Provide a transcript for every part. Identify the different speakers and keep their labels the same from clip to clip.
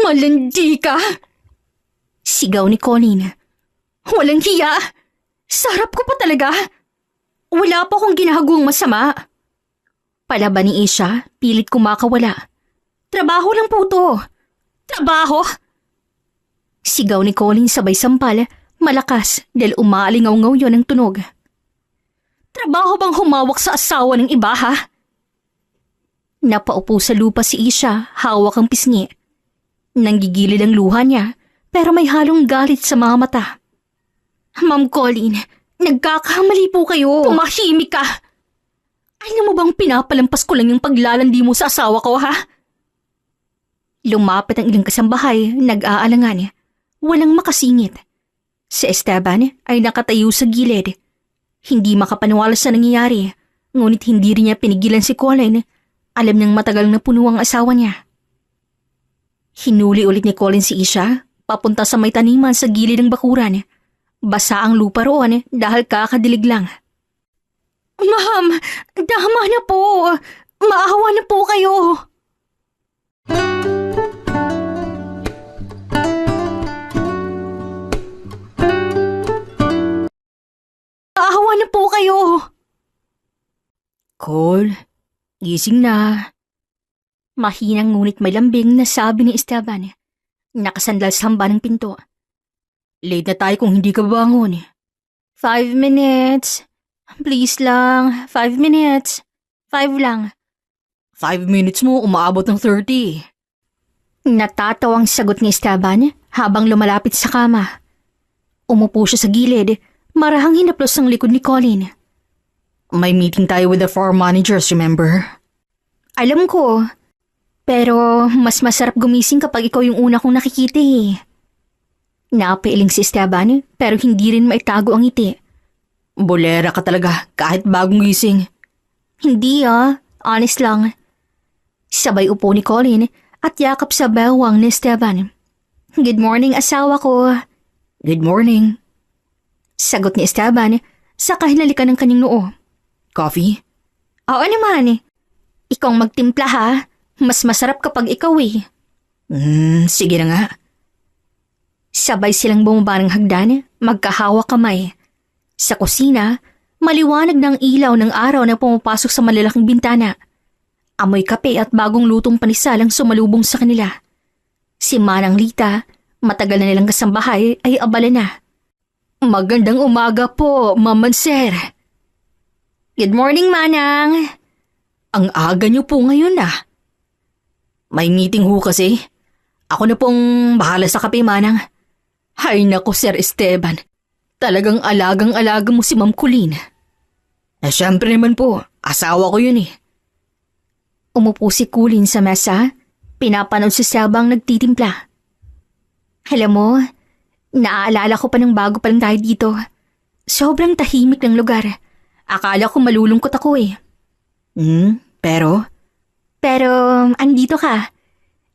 Speaker 1: Malandi ka! Sigaw ni Colleen. Walang hiya! Sarap ko pa talaga! Wala pa akong ginagawang masama. Palaban ni Asia, pilit kumakawala. Trabaho lang po to. Trabaho! Sigaw ni Colleen sabay sampal, malakas dahil umaalingaw-ngaw yon ang tunog. Trabaho bang humawak sa asawa ng iba, ha? Napaupo sa lupa si Asia, hawak ang pisngi. Nanggigilid ang luha niya, pero may halong galit sa mga mata. Ma'am Colleen, nagkakamali po kayo. Tumahimik ka! Alam mo bang pinapalampas ko lang yung paglalandi mo sa asawa ko, ha? Lumapit ang ilang kasambahay, nag-aalangan. Walang makasingit. Si Esteban ay nakatayo sa gilid. Hindi makapaniwala sa nangyayari, ngunit hindi rin niya pinigilan si Colleen. Alam niyang matagal na puno ang asawa niya. Hinuli ulit ni Colleen si Asia, papunta sa may taniman sa gilid ng bakuran. Basa ang lupa roon dahil kakadilig lang. Ma'am, tama na po. Maawa na po kayo. Maawa na po kayo. Cole, gising na. Mahinang ngunit may lambing na sabi ni Esteban. Nakasandal sa hamba ng pinto. Late na tayo kung hindi ka bangon. 5 minutes. Please lang, 5 minutes. 5 lang. 5 minutes mo, umaabot ng 30. Natatawang sagot ni Esteban habang lumalapit sa kama. Umupo siya sa gilid, marahang hinaplos ang likod ni Colleen. May meeting tayo with the farm managers, remember? Alam ko, pero mas masarap gumising kapag ikaw yung una kong nakikita eh. Napailing si Esteban pero hindi rin maitago ang ngiti. Bolera ka talaga kahit bagong gising. Hindi honest lang. Sabay upo ni Colleen at yakap sa bewang ni Esteban. Good morning asawa ko. Good morning. Sagot ni Esteban saka hinalikan ng kanyang noo. Coffee? Oo naman. Ikaw magtimpla ha. Mas masarap kapag ikaw eh. Sige na nga. Sabay silang bumaba ng hagdan, magkahawak kamay. Sa kusina, maliwanag ng ilaw ng araw na pumapasok sa malalaking bintana. Amoy kape at bagong lutong panisalang sumalubong sa kanila. Si Manang Lita, matagal na nilang kasambahay, ay abala na. Magandang umaga po, Ma'am Sir. Good morning, Manang. Ang aga niyo po ngayon May meeting ho kasi. Ako na pong bahala sa kape, Manang. Hay nako, Sir Esteban. Talagang alagang-alaga mo si Ma'am Colleen. Siyempre naman po, asawa ko yun eh. Umupo si Colleen sa mesa, pinapanood si Sebang nagtitimpla. Alam mo, naaalala ko pa ng bago pa lang tayo dito. Sobrang tahimik ng lugar. Akala ko malulungkot ako eh. Pero? Pero, andito ka.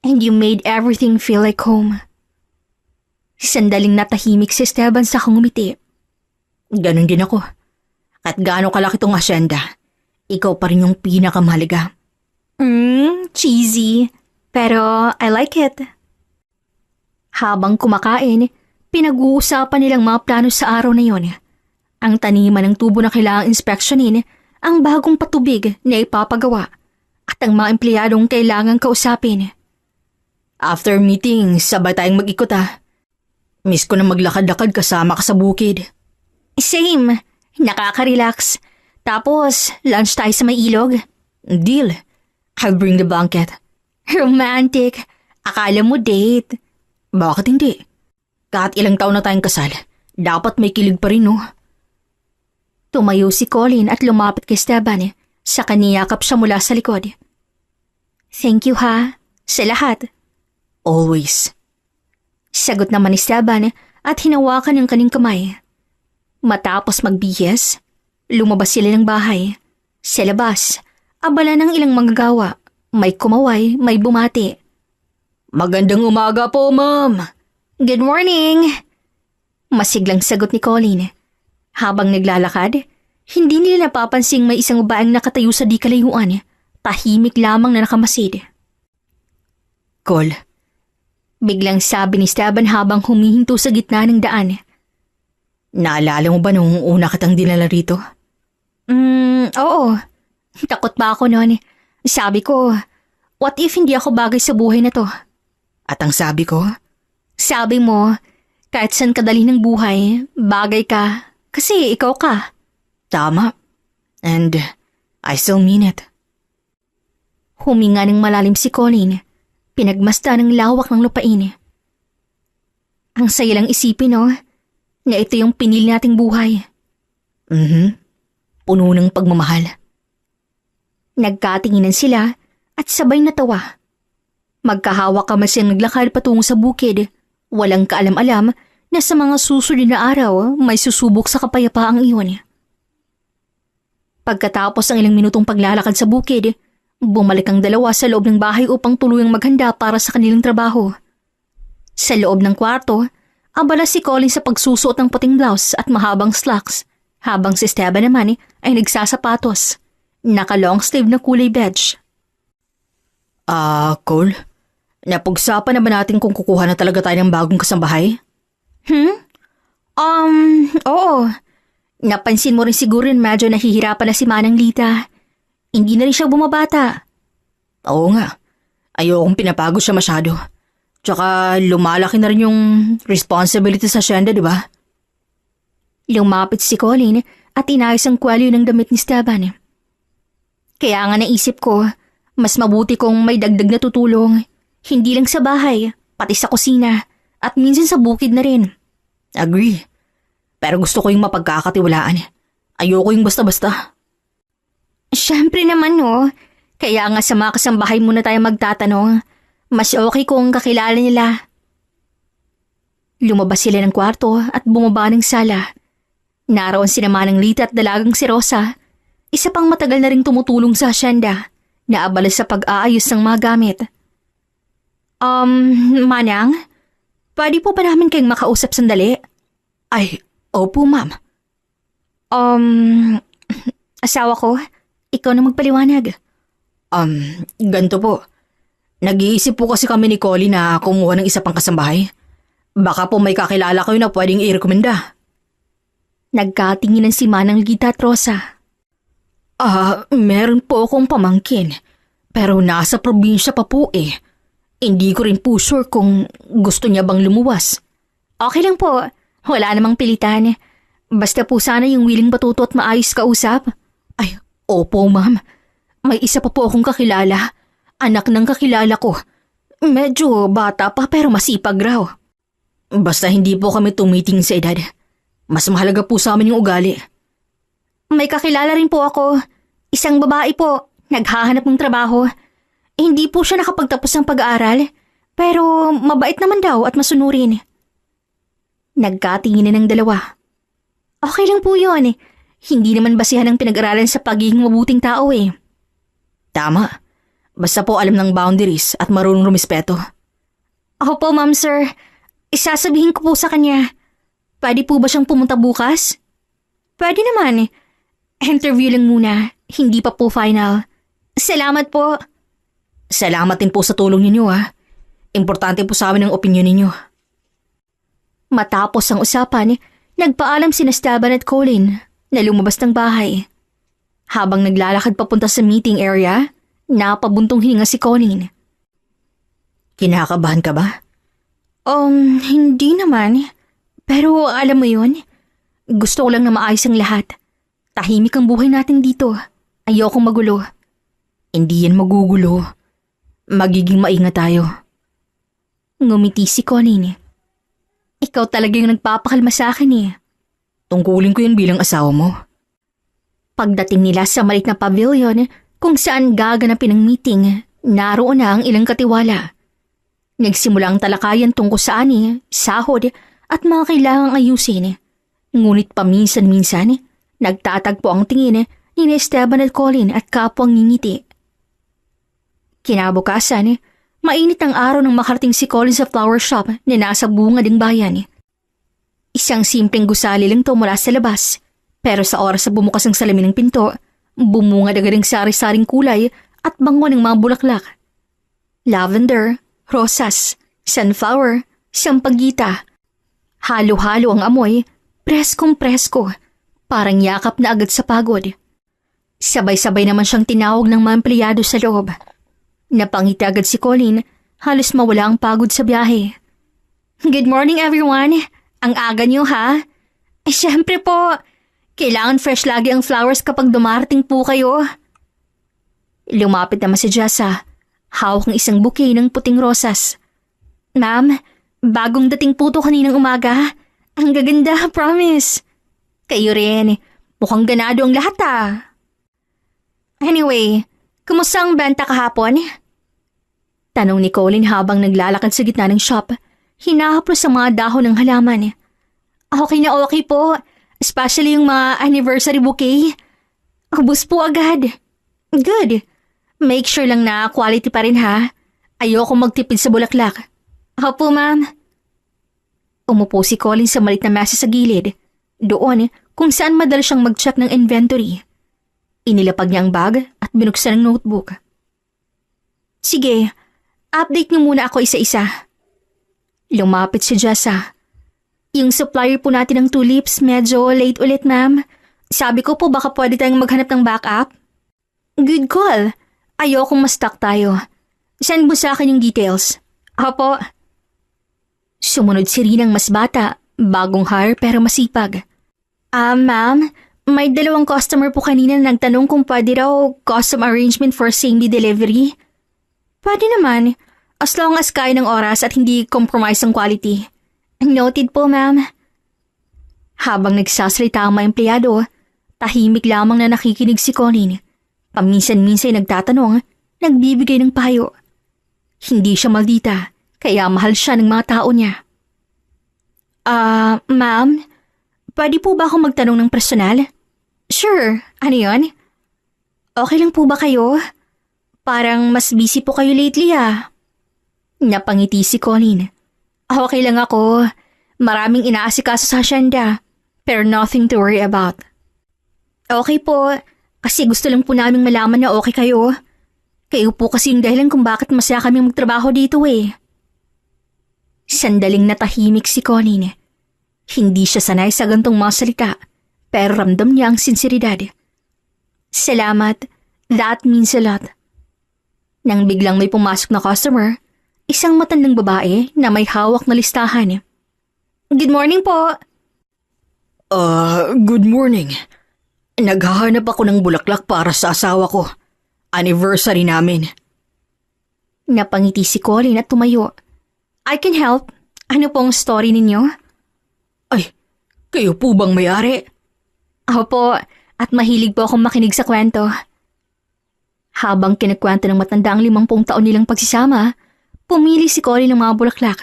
Speaker 1: And you made everything feel like home. Sandaling natahimik si Esteban sa ngumiti. Ganon din ako. At gaano kalaki tong asyenda, ikaw pa rin yung pinakamahalaga. Cheesy. Pero I like it. Habang kumakain, pinag-uusapan nilang mga plano sa araw na yon. Ang taniman ng tubo na kailangang inspeksyonin, ang bagong patubig na ipapagawa, at ang mga empleyadong kailangang kausapin. After meeting, sabay tayong mag-ikot Miss ko na maglakad-lakad kasama ka sa bukid. Same. Nakaka-relax. Tapos, lunch tayo sa may ilog. Deal. I'll bring the blanket. Romantic. Akala mo date. Bakit hindi? Kahit ilang taon na tayong kasal, dapat may kilig pa rin, no? Tumayo si Colleen at lumapit kay Esteban. Saka niyakap siya mula sa likod. Thank you ha. Sa lahat. Always. Sagot naman ni Esteban at hinawakan ang kaning kamay. Matapos magbihis, lumabas sila ng bahay. Sa labas, abala ng ilang manggagawa. May kumaway, may bumati. Magandang umaga po, ma'am. Good morning. Masiglang sagot ni Colleen. Habang naglalakad, hindi nila napapansing may isang babaeng nakatayo sa di kalayuan. Tahimik lamang na nakamasid. Cole, Biglang sabi ni Esteban habang humihinto sa gitna ng daan.
Speaker 2: Naalala mo ba nung una kitang dinala rito?
Speaker 1: Oo. Takot pa ako noon. Sabi ko, what if hindi ako bagay sa buhay na to?
Speaker 2: At ang sabi ko?
Speaker 1: Sabi mo, kahit saan kadali ng buhay, bagay ka kasi ikaw ka.
Speaker 2: Tama. And I still mean it.
Speaker 1: Huminga ng malalim si Colleen. Pinagmasta ng lawak ng lupain. Ang saya lang isipin, no? Na ito yung pinili nating buhay.
Speaker 2: Puno ng pagmamahal.
Speaker 1: Nagkatinginan sila at sabay natawa. Magkahawak kami siyang naglakad patungo sa bukid. Walang kaalam-alam na sa mga susunod na araw may susubok sa kapayapaang iyon. Pagkatapos ng ilang minutong paglalakad sa bukid, bumalik ang dalawa sa loob ng bahay upang tuluyang maghanda para sa kanilang trabaho. Sa loob ng kwarto, abala si Colleen sa pagsusuot ng puting blouse at mahabang slacks, habang si Esteban naman ay nagsasapatos. Naka-long sleeve na kulay beige.
Speaker 2: Cole? Napag-usapan na ba natin kung kukuha na talaga tayo ng bagong kasambahay?
Speaker 1: Oo. Napansin mo rin siguro na medyo nahihirapan na si Manang Lita. Hindi na rin siya bumabata.
Speaker 2: Oo nga. Ayokong pinapagod siya masyado. Tsaka lumalaki na rin yung responsibility sa asyenda, di ba?
Speaker 1: Lumapit si Colleen at inayos ang kwelyo ng damit ni Esteban. Kaya nga naisip ko, mas mabuti kung may dagdag na tutulong. Hindi lang sa bahay, pati sa kusina, at minsan sa bukid na rin.
Speaker 2: Agree. Pero gusto ko yung mapagkakatiwalaan. Ayoko yung basta-basta.
Speaker 1: Siyempre naman, no. Kaya nga sa mga kasambahay muna tayo magtatanong. Mas okay kung kakilala nila. Lumabas sila ng kwarto at bumaba ng sala. Naroon si Manang Lita at dalagang si Rosa. Isa pang matagal na rin tumutulong sa asyenda na abala sa pag-aayos ng mga gamit. Manang, pwede po ba namin kayong makausap sandali?
Speaker 2: Ay, opo ma'am.
Speaker 1: Asawa ko, ikaw na magpaliwanag.
Speaker 2: Ganito po. Nag-iisip po kasi kami ni Colleen na kumuha ng isa pang kasambahay. Baka po may kakilala kayo na pwedeng i-rekomenda.
Speaker 1: Nagkatinginan si Manang Lita at Rosa.
Speaker 2: Meron po akong pamangkin. Pero nasa probinsya pa po eh. Hindi ko rin po sure kung gusto niya bang lumuwas.
Speaker 1: Okay lang po. Wala namang pilitan. Basta po sana yung willing patuto at maayos kausap.
Speaker 2: Ay, opo ma'am. May isa pa po akong kakilala. Anak ng kakilala ko. Medyo bata pa pero masipag raw. Basta hindi po kami tumitingin sa edad. Mas mahalaga po sa amin yung ugali.
Speaker 1: May kakilala rin po ako. Isang babae po. Naghahanap ng trabaho. Hindi po siya nakapagtapos ng pag-aaral. Pero mabait naman daw at masunurin. Nagkatinginan ng dalawa. Okay lang po yun. Hindi naman basihan ang pinag-aralan sa pagiging mabuting tao eh.
Speaker 2: Tama. Basta po alam ng boundaries at marunong rumispeto.
Speaker 1: Opo, ma'am sir. Isasabihin ko po sa kanya. Pwede po ba siyang pumunta bukas? Pwede naman. Interview lang muna. Hindi pa po final. Salamat po.
Speaker 2: Salamat din po sa tulong ninyo ha. Importante po sa amin ang opinyon ninyo.
Speaker 1: Matapos ang usapan, nagpaalam sina Esteban at Colleen na lumabas ng bahay. Habang naglalakad papunta sa meeting area, napabuntong hininga si Colleen.
Speaker 2: Kinakabahan ka ba?
Speaker 1: Hindi naman. Pero alam mo yun, gusto ko lang na maayos ang lahat. Tahimik ang buhay natin dito. Ayokong magulo.
Speaker 2: Hindi yan magugulo. Magiging maingat tayo.
Speaker 1: Ngumiti si Colleen. Ikaw talaga yung nagpapakalma sa akin eh.
Speaker 2: Tungkulin ko yan bilang asawa mo.
Speaker 1: Pagdating nila sa maliit na pavilion kung saan gaganapin ang meeting, naroon na ang ilang katiwala. Nagsimula ang talakayan tungkol sa ani, sahod at mga kailangang ayusin. Ngunit paminsan-minsan, nagtatagpo ang tingin ni Esteban at Colleen at kapwang ngingiti. Kinabukasan, mainit ang araw nang makarating si Colleen sa flower shop na nasa bunga ng bayan. Isang simpleng gusali lang to mula sa labas, pero sa oras na bumukas ang salamin ng pinto, bumungad agad ang sari-saring kulay at bango ng mga bulaklak. Lavender, rosas,
Speaker 2: Sunflower, sampagita. Halo-halo ang amoy, preskong-presko. Parang yakap na agad sa pagod. Sabay-sabay naman siyang tinawag ng mga empleyado sa loob. Napangiti agad si Colleen, halos mawala ang pagod sa biyahe. Good morning everyone! Ang aga niyo ha? Siyempre po, kailangan fresh lagi ang flowers kapag dumarating po kayo. Lumapit naman si Jessa, hawak ng isang bouquet ng puting rosas. Ma'am, bagong dating po to kaninang umaga. Ang gaganda, promise. Kayo rin, mukhang ganado ang lahat ah. Anyway, kumusta ang benta kahapon? Tanong ni Colleen habang naglalakad sa gitna ng shop, hinahaplos sa mga dahon ng halaman. Okay na okay po, especially yung mga anniversary bouquet. Ubus po agad. Good. Make sure lang na quality pa rin ha. Ayoko magtipid sa bulaklak. Opo, ma'am. Umupo si Colleen sa malit na mesa sa gilid. Doon kung saan madalas siyang mag-check ng inventory. Inilapag niya ang bag at binuksan ang notebook. Sige, update niyo muna ako isa-isa. Lumapit si Jessa. Yung supplier po natin ng tulips medyo late ulit, ma'am. Sabi ko po baka pwede tayong maghanap ng backup. Good call. Ayokong ma-stuck tayo. Send mo sa akin yung details. Opo. Sumunod si Rinang mas bata, bagong hire pero masipag. Ma'am, may dalawang customer po kanina na nagtanong kung pwede raw custom arrangement for same-day delivery. Pwede naman, as long as kaya ng oras at hindi compromise ang quality. Noted po, ma'am. Habang nagsasalita ang mga empleyado, tahimik lamang na nakikinig si Colleen. Paminsan-minsan nagtatanong, nagbibigay ng payo. Hindi siya maldita, kaya mahal siya ng mga tao niya. Ma'am, pwede po ba akong magtanong ng personal? Sure, ano yun? Okay lang po ba kayo? Parang mas busy po kayo lately ah. Napangiti si Colleen. Okay lang ako. Maraming inaasikaso sa asyenda, pero nothing to worry about. Okay po, kasi gusto lang po naming malaman na okay kayo. Kayo po kasi yung dahilan kung bakit masaya kaming magtrabaho dito eh. Sandaling natahimik si Colleen. Hindi siya sanay sa gantong mga salita, pero ramdam niya ang sinseridad. Salamat, that means a lot. Nang biglang may pumasok na customer, isang matandang babae na may hawak na listahan. Good morning po.
Speaker 3: Good morning. Naghahanap ako ng bulaklak para sa asawa ko. Anniversary namin.
Speaker 2: Napangiti si Colleen at tumayo. I can help. Ano pong story ninyo?
Speaker 3: Ay, kayo po bang may-ari?
Speaker 2: Opo, at mahilig po akong makinig sa kwento. Habang kinakwento ng matanda ang 50 taon nilang pagsisama, pumili si Colleen ng mga bulaklak.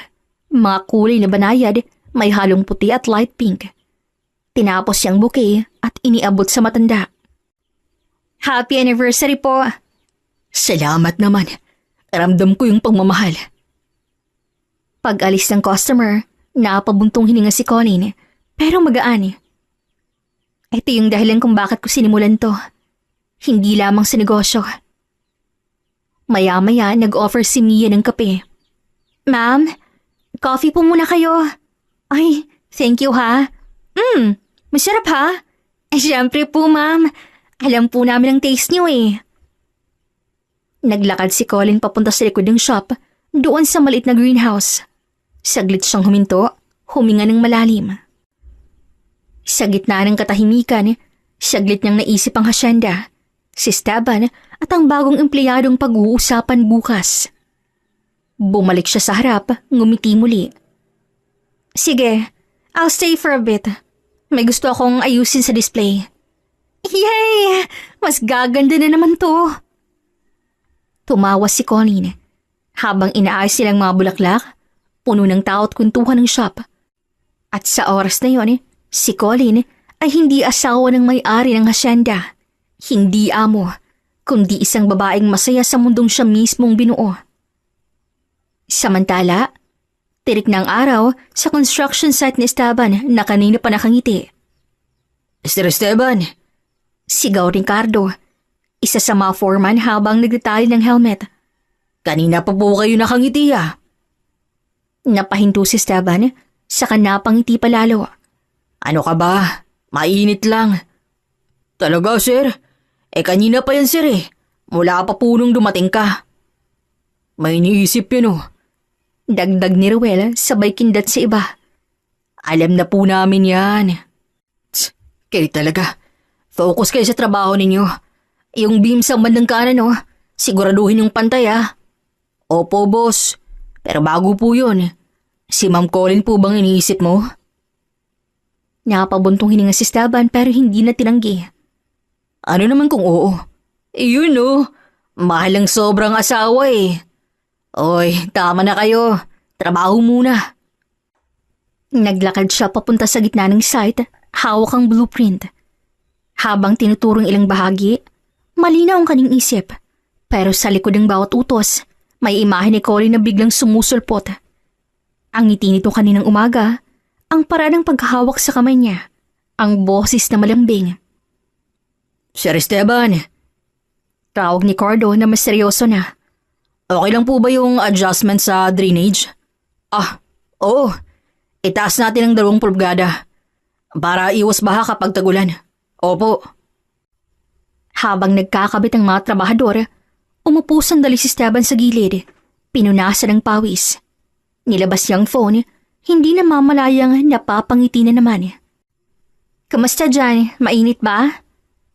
Speaker 2: Mga kulay na banayad, may halong puti at light pink. Tinapos siyang bouquet at iniabot sa matanda. Happy anniversary po!
Speaker 3: Salamat naman. Ramdam ko yung pagmamahal.
Speaker 2: Pag-alis ng customer, napabuntong hininga si Colleen, pero magaan. Ito yung dahilan kung bakit ko sinimulan to. Hindi lamang sa negosyo. Maya-maya nag-offer si Mia ng kape. Ma'am, coffee po muna kayo. Ay, thank you ha. Masarap ha? Siyempre po ma'am, alam po namin ang taste niyo eh. Naglakad si Colleen papunta sa likod ng shop, doon sa maliit na greenhouse. Saglit siyang huminto, huminga ng malalim. Sa gitna ng katahimikan, saglit niyang naisip ang hasyenda, si Esteban at ang bagong empleyadong pag-uusapan bukas. Bumalik siya sa harap, ngumiti muli. Sige, I'll stay for a bit. May gusto akong ayusin sa display. Yay! Mas gaganda na naman to. Tumawa si Colleen. Habang inaayos silang mga bulaklak, puno ng tao at kuntuhan ng shop. At sa oras na yon, si Colleen ay hindi asawa ng may-ari ng hasyenda. Hindi amo, kundi isang babaeng masaya sa mundong siya mismong binuo. Samantala, tirik ng araw sa construction site ni Esteban na kanina pa nakangiti.
Speaker 3: Mr. Esteban!
Speaker 2: Sigaw Ricardo, isa sa mga foreman habang nagtatali ng helmet.
Speaker 3: Kanina pa po kayo nakangiti ah.
Speaker 2: Napahinto si Esteban, saka napangiti pa lalo.
Speaker 3: Ano ka ba? Mainit lang. Talaga, sir? Kanina pa yan, sir eh. Mula pa po nung dumating ka. May iniisip yun oh.
Speaker 2: Dagdag ni Ruel sabay kindat sa iba.
Speaker 3: Alam na po namin yan. Kayo talaga. Focus kayo sa trabaho ninyo. Yung beam sa bandang kanan oh, siguraduhin yung pantay ah. Opo, boss. Pero bago po yun. Si Ma'am Colin po bang iniisip mo?
Speaker 2: Napabuntong hininga si Esteban pero hindi na tinanggi.
Speaker 3: Ano naman kung oo? Yun oh, mahal ang sobrang asawa eh. Oy, tama na kayo. Trabaho muna.
Speaker 2: Naglakad siya papunta sa gitna ng site, hawak ang blueprint. Habang tinuturong ilang bahagi, malinaw ang kanyang isip. Pero sa likod ng bawat utos, may imahe ni Colin na biglang sumusulpot. Ang ngiti nito kaninang umaga, ang paraan ng paghahawak sa kamay niya, ang boses na malambing.
Speaker 3: Sir Esteban.
Speaker 2: Tawag ni Cardo na mas seryoso na.
Speaker 3: Okay lang po ba yung adjustment sa drainage? Oo. Itaas natin ang 2 pulgada para iwas baha kapag tagulan. Opo.
Speaker 2: Habang nagkakabit ang mga trabahador, umupo sandali si Esteban sa gilid. Pinunasan ng pawis. Nilabas niyang phone, hindi na mamalayang napapangiti na naman. Kamusta dyan? Mainit ba?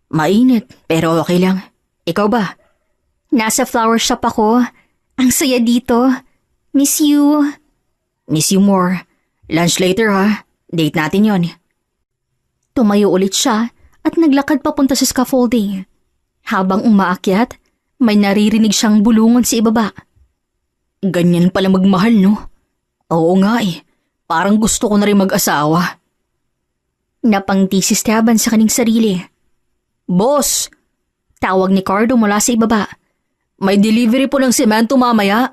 Speaker 3: Mainit, pero okay lang. Ikaw ba?
Speaker 2: Nasa flower shop ako. Ang saya dito. Miss you.
Speaker 3: Miss you more. Lunch later ha. Date natin yon.
Speaker 2: Tumayo ulit siya at naglakad papunta sa scaffolding. Habang umaakyat, may naririnig siyang bulungon sa ibaba.
Speaker 3: Ganyan pala magmahal no? Oo nga eh. Parang gusto ko na rin mag-asawa.
Speaker 2: Napangiti si Esteban sa kaning sarili.
Speaker 3: Boss!
Speaker 2: Tawag ni Cardo mula sa ibaba.
Speaker 3: May delivery po ng semento mamaya.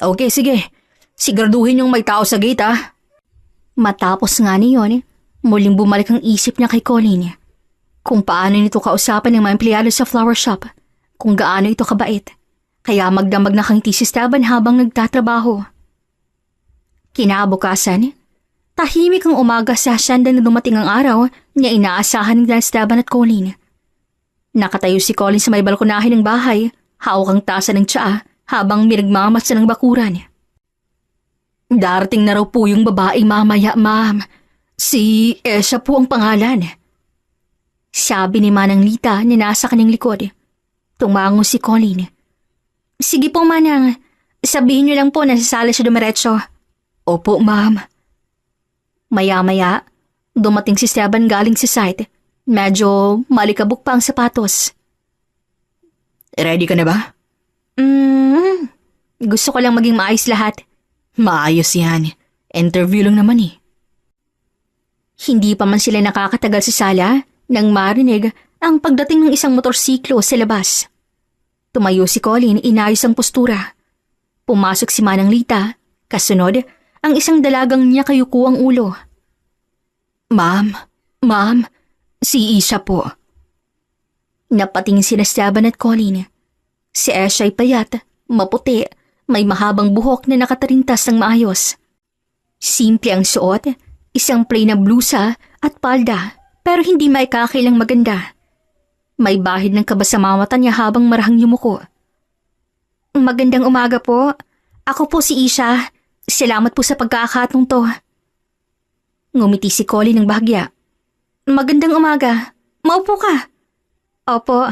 Speaker 3: Okay, sige. Siguraduhin yung may tao sa gate ah.
Speaker 2: Matapos nga niyon, muling bumalik ang isip niya kay Colin. Kung paano nito kausapan ng mga empleyado sa flower shop, kung gaano ito kabait. Kaya magdamag na kangiti si Esteban habang nagtatrabaho. Kinabukasan, tahimik ang umaga sa siyanda na dumating ang araw na inaasahan ni Esteban at Colin. Nakatayo si Colin sa may balkonahe ng bahay, hawak ang tasa ng tsaa habang minagmamatsa ng bakuran.
Speaker 3: Darating na raw po yung babae mamaya, ma'am. Si Esha po ang pangalan.
Speaker 2: Sabi ni Manang Lita na nasa kanyang likod. Tumango si Colin. Sige po, Manang. Sabihin niyo lang po na sasali siya dumiretso.
Speaker 3: Opo, ma'am.
Speaker 2: Maya-maya, dumating si Esteban galing sa site. Medyo malikabok pa ang sapatos.
Speaker 3: Ready ka na ba?
Speaker 2: Gusto ko lang maging maayos lahat.
Speaker 3: Maayos yan. Interview lang naman eh.
Speaker 2: Hindi pa man sila nakakatagal sa sala nang marinig ang pagdating ng isang motorsiklo sa labas. Tumayo si Colin, inayos ang postura. Pumasok si Manang Lita, kasunod ang isang dalagang niya kayuko ang ulo.
Speaker 3: Ma'am, si Isha po.
Speaker 2: Napatingin sina Esteban at Colin. Si Esha ay payat, maputi, may mahabang buhok na nakatarintas ng maayos. Simple ang suot, isang plain na blusa at palda, pero hindi maikakailang maganda. May bahid ng kaba sa mga mata niya habang marahang yumuko. Magandang umaga po. Ako po si Isha. Salamat po sa pagkakataong to. Ngumiti si Colin ng bahagya. Magandang umaga. Maupo ka. Opo.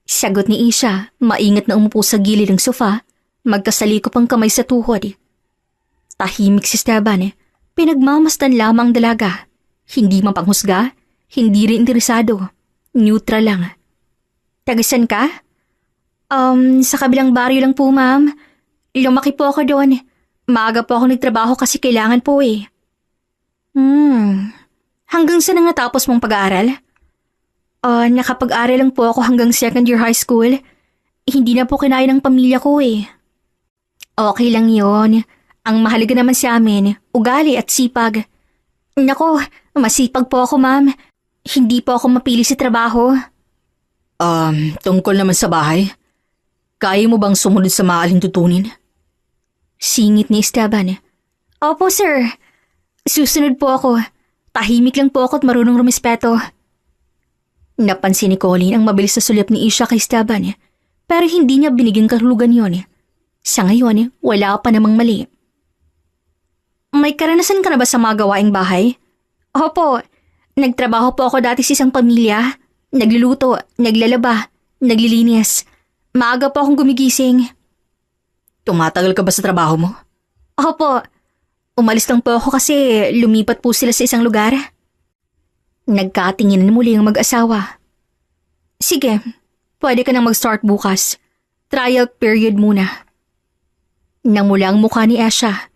Speaker 2: Sagot ni Isha, maingat na umupo sa gilid ng sofa, magkasalikop ang kamay sa tuhod. Tahimik si Esteban, pinagmamasdan lamang dalaga. Hindi mapanghusga, hindi rin interesado. Neutral lang. Tagasan ka? Sa kabilang baryo lang po, ma'am. Lumaki po ako doon. Maaga po ako nagtrabaho kasi kailangan po eh. Hanggang saan na natapos mong pag-aaral? Nakapag-aral lang po ako hanggang second year high school. Hindi na po kinaya ng pamilya ko eh. Okay lang yon. Ang mahalaga naman sa amin, ugali at sipag. Nako, masipag po ako, ma'am. Hindi po ako mapili sa trabaho.
Speaker 3: Tungkol naman sa bahay, kaya mo bang sumunod sa mga alintutunin?
Speaker 1: Singit ni Esteban. Opo, sir. Susunod po ako. Tahimik lang po ako at marunong rumispeto. Napansin ni Colleen ang mabilis na sulyap ni Isha kay Esteban, pero hindi niya binigyan kahulugan yon. Sa ngayon, wala pa namang mali. May karanasan ka na ba sa mga gawaing bahay? Opo, nagtrabaho po ako dati sa isang pamilya. Nagluluto, naglalaba, naglilinis. Maaga po akong gumigising.
Speaker 3: Tumatagal ka ba sa trabaho mo?
Speaker 1: Opo, umalis lang po ako kasi lumipat po sila sa isang lugar. Nagkatinginan muli ang mag-asawa. Sige, pwede ka nang mag-start bukas. Trial period muna. Namula ang mukha ni Asha.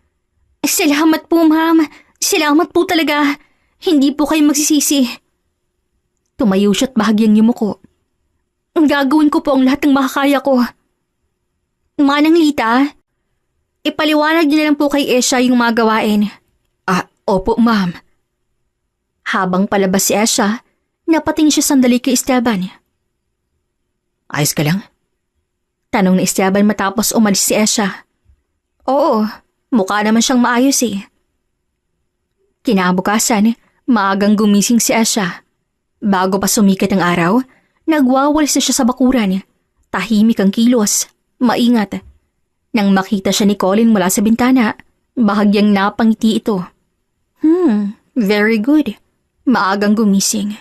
Speaker 1: Salamat po, ma'am. Salamat po talaga. Hindi po kayo magsisisi. Tumayo siya at bahagyang yumuko. Gagawin ko po ang lahat ng makakaya ko. Manang Lita, ipaliwanag niyo na lang po kay Esha yung mga gawain.
Speaker 3: Opo, ma'am.
Speaker 1: Habang palabas si Esha, napatingin siya sandali kay Esteban.
Speaker 3: Ayos ka lang?
Speaker 1: Tanong ni Esteban matapos umalis si Esha. Oo, mukha naman siyang maayos eh. Kinabukasan, maagang gumising si Esha. Bago pa sumikat ang araw, nagwawalis na siya sa bakuran. Tahimik ang kilos, maingat. Nang makita siya ni Colleen mula sa bintana, bahagyang napangiti ito. Very good. Maagang gumising.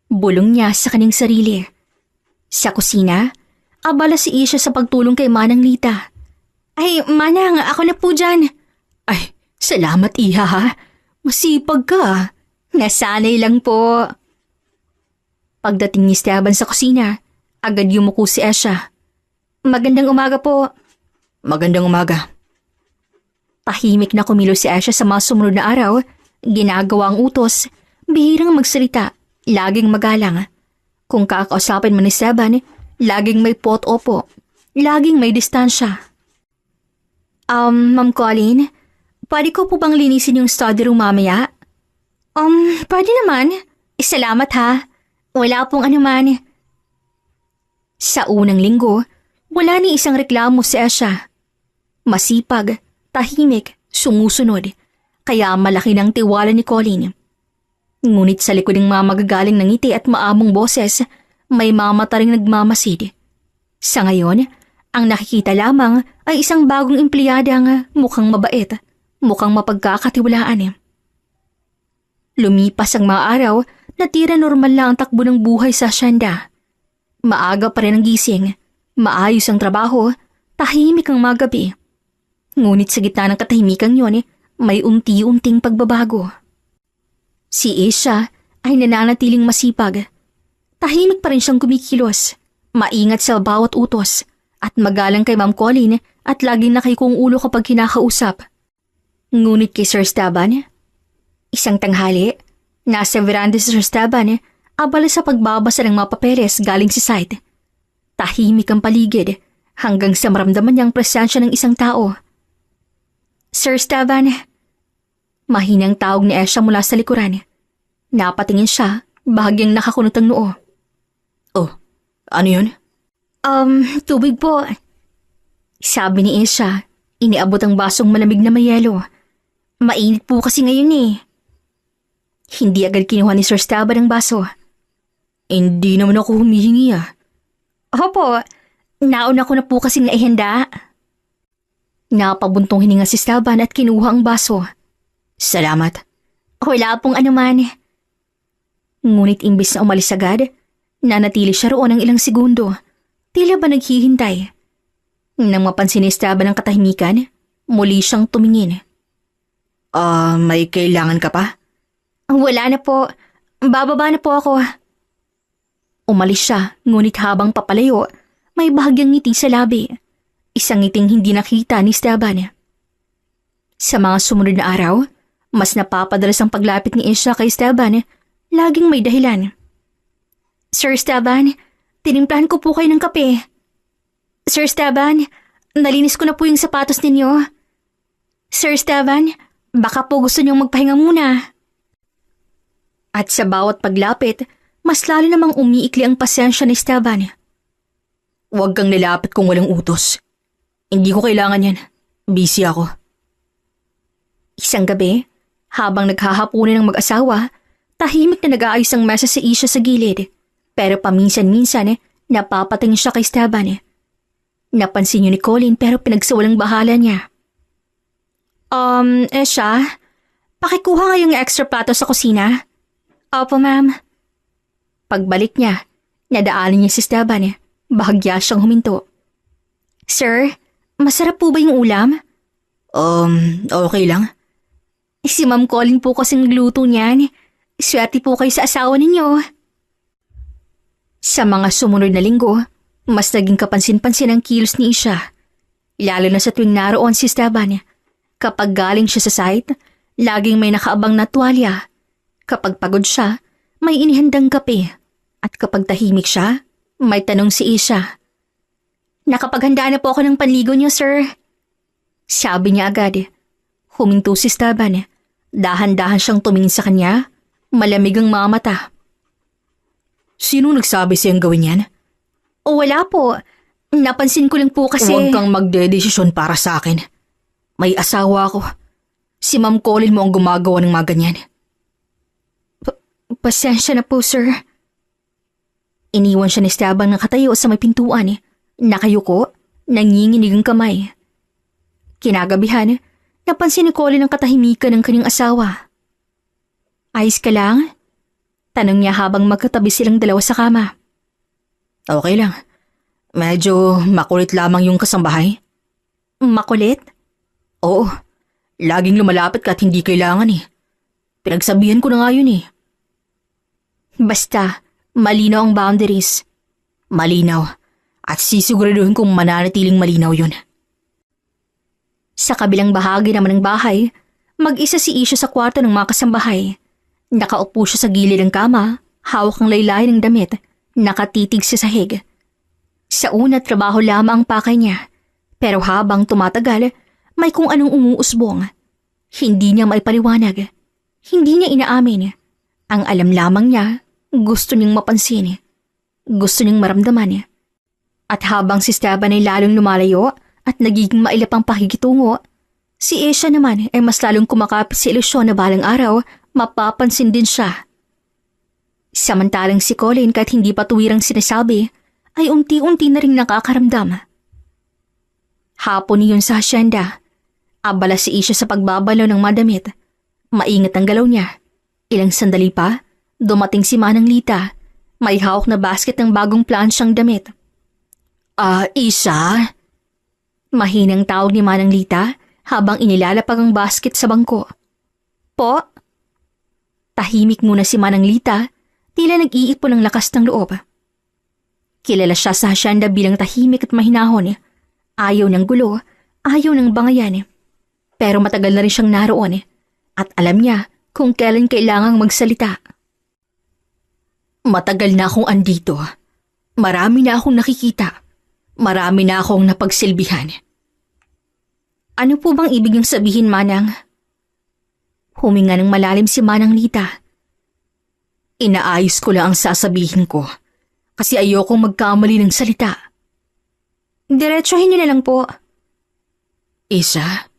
Speaker 1: Bulong niya sa kanyang sarili. Sa kusina, abala si Isha sa pagtulong kay Manang Lita. Ay, Manang, ako na po dyan.
Speaker 3: Ay, salamat iha ha. Masipag ka.
Speaker 1: Nasanay lang po. Pagdating ni Esteban sa kusina, agad yumuko si Esha. Magandang umaga po.
Speaker 3: Magandang umaga.
Speaker 1: Tahimik na kumilos si Esha sa mga sumunod na araw, ginagawa ang utos, bihirang magsalita, laging magalang. Kung kakausapin man ni Esteban, laging may pot-opo, laging may distansya. Ma'am Colleen, pwede ko po bang linisin yung study room mamaya? Pwede naman. Salamat ha. Wala pong anuman. Sa unang linggo, wala ni isang reklamo si Esha. Masipag, tahimik, sumusunod, kaya malaki ng tiwala ni Colleen. Ngunit sa likod ng mga magagaling ng ngiti at maamong boses, may mga mata ring nagmamasid. Sa ngayon, ang nakikita lamang ay isang bagong empleyadang mukhang mabait, mukhang mapagkakatiwalaan. Lumipas ang mga araw, natira normal lang ang takbo ng buhay sa asyenda. Maaga pa rin ang gising, maayos ang trabaho, tahimik ang mga gabi. Ngunit sa gitna ng katahimikan yon, may unti-unting pagbabago. Si Isha ay nananatiling masipag. Tahimik pa rin siyang kumikilos, maingat sa bawat utos, at magalang kay Ma'am Colleen at laging nakikong ulo kapag kinakausap. Ngunit kay Sir Esteban, isang tanghali, nasa veranda si Sir Esteban, abala sa pagbabasa ng mga papeles galing sa site. Tahimik ang paligid hanggang sa maramdaman niyang presensya ng isang tao. Sir Esteban, mahinang tawag ni Esha mula sa likuran. Napatingin siya, bahagyang nakakunot ang noo.
Speaker 3: Oh, ano yun?
Speaker 1: Tubig po. Sabi ni Esha, iniabot ang basong malamig na may yelo. Mainit po kasi ngayon eh. Hindi agad kinuha ni Sir Esteban ang baso.
Speaker 3: Hindi naman ako humihingi ah.
Speaker 1: Opo, nauna ko na po kasing naihanda. Napabuntong hininga si Esteban at kinuha ang baso.
Speaker 3: Salamat.
Speaker 1: Wala pong anuman. Ngunit imbis na umalis agad, nanatili siya roon ng ilang segundo. Tila ba naghihintay? Nang mapansin ni Esteban ang katahimikan, muli siyang tumingin.
Speaker 3: May kailangan ka pa?
Speaker 1: Wala na po. Bababa na po ako. Umalis siya, ngunit habang papalayo, may bahagyang ngiti sa labi. Isang ngiting hindi nakita ni Esteban. Sa mga sumunod na araw, mas napapadalas ang paglapit ni Isha kay Esteban, laging may dahilan. Sir Esteban, tinimplahan ko po kayo ng kape. Sir Esteban, nalinis ko na po yung sapatos ninyo. Sir Esteban, baka po gusto niyong magpahinga muna. At sa bawat paglapit, mas lalo namang umiikli ang pasensya ni Esteban.
Speaker 3: Huwag kang nilapit kung walang utos. Hindi ko kailangan yan. Busy ako.
Speaker 2: Isang gabi, habang naghahapunan ng mag-asawa, tahimik na nag-aayos ang mesa si Isha sa gilid. Pero paminsan-minsan, napapatingin siya kay Esteban. Napansin niyo ni Colin pero pinagsawalang bahala niya. Siya, pakikuha nga yung extra plato sa kusina. Opo, ma'am. Pagbalik niya, nadaanan niya si Esteban. Bahagya siyang huminto. Sir, masarap po ba yung ulam?
Speaker 3: Okay lang.
Speaker 2: Si Ma'am Colin po kasing nagluto niyan. Swerte po kayo sa asawa ninyo. Sa mga sumunod na linggo, mas naging kapansin-pansin ang kilos ni Isha. Lalo na sa tuwing naroon si Esteban. Kapag galing siya sa site, laging may nakaabang na tuwalya. Kapag pagod siya, may inihandang kape. At kapag tahimik siya, may tanong si Isha. Nakapaghanda na po ako ng panligo niyo, sir. Sabi niya agad. Huminto si Esteban. Dahan-dahan siyang tumingin sa kanya. Malamig ang mga mata.
Speaker 3: Sino nagsabi siyang gawin yan?
Speaker 2: O wala po. Napansin ko lang po kasi...
Speaker 3: Huwag kang magdedesisyon para sa akin. May asawa ako. Si Ma'am Colin mo ang gumagawa ng mga ganyan.
Speaker 2: Pasensya na po, sir. Iniwan siya ni Esteban nakatayo sa may pintuan. Nakayuko, nanginginig ang kamay. Kinagabihan, napansin ni Colin ang katahimikan ng kanyang asawa. Ayos ka lang? Tanong niya habang magkatabi silang dalawa sa kama.
Speaker 3: Okay lang. Medyo makulit lamang yung kasambahay.
Speaker 2: Makulit?
Speaker 3: Oo. Laging lumalapit ka at hindi kailangan eh. Pinagsabihan ko na nga yun eh.
Speaker 2: Basta, malinaw ang boundaries.
Speaker 3: Malinaw. At sisiguraduhin kong mananatiling malinaw yun.
Speaker 2: Sa kabilang bahagi naman ng bahay, mag-isa si Isha sa kwarto ng mga kasambahay. Nakaupo siya sa gilid ng kama, hawak ang laylay ng damit, nakatitig sa sahig. Sa una, trabaho lamang ang pakay niya. Pero habang tumatagal, may kung anong umuusbong. Hindi niya maipaliwanag. Hindi niya inaamin. Ang alam lamang niya, gusto niyang mapansin. Gusto niyang maramdaman. At habang si Esteban ay lalong lumalayo at nagiging mailap ang pakikitungo, si Isha naman ay mas lalong kumakapit sa ilusyon na balang araw, mapapansin din siya. Samantalang si Colin kahit hindi pa tuwirang sinasabi, ay unti-unti na rin nakakaramdam. Hapon niyon sa hasyenda, abala si Isha sa pagbabalaw ng madamit. Maingat ang galaw niya. Ilang sandali pa, dumating si Manang Lita. May hawak na basket ng bagong plansyang damit.
Speaker 3: Isha?
Speaker 2: Mahinang tawag ni Manang Lita habang inilalapag ang basket sa bangko. Po? Tahimik muna si Manang Lita, tila nag-iipon ng lakas ng loob. Kilala siya sa hasyenda bilang tahimik at mahinahon. Ayaw ng gulo, ayaw ng bangayan. Pero matagal na rin siyang naroon at alam niya kung kailan kailangang magsalita.
Speaker 3: Matagal na akong andito. Marami na akong nakikita. Marami na akong napagsilbihan.
Speaker 2: Ano po bang ibig niyong sabihin, Manang? Huminga ng malalim si Manang Lita.
Speaker 3: Inaayos ko lang ang sasabihin ko kasi ayokong magkamali ng salita.
Speaker 2: Diretsuhin niyo na lang po.
Speaker 3: Isha,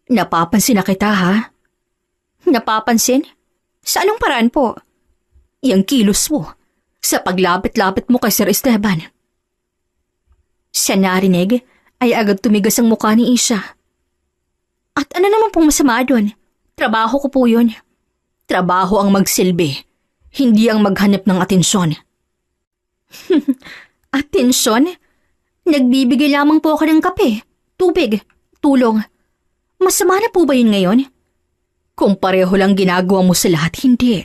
Speaker 3: napapansin na kita ha?
Speaker 2: Napapansin? Sa anong paraan po?
Speaker 3: Yang kilos mo sa paglapit-lapit mo kay Sir Esteban.
Speaker 2: Sa narinig ay agad tumigas ang mukha ni Isha. At ano naman pong masama doon? Trabaho ko po yun.
Speaker 3: Trabaho ang magsilbi, hindi ang maghanap ng atensyon.
Speaker 2: Atensyon? Nagbibigay lamang po ako ng kape, tubig, tulong. Masama na po ba yun ngayon?
Speaker 3: Kung pareho lang ginagawa mo sa lahat, hindi.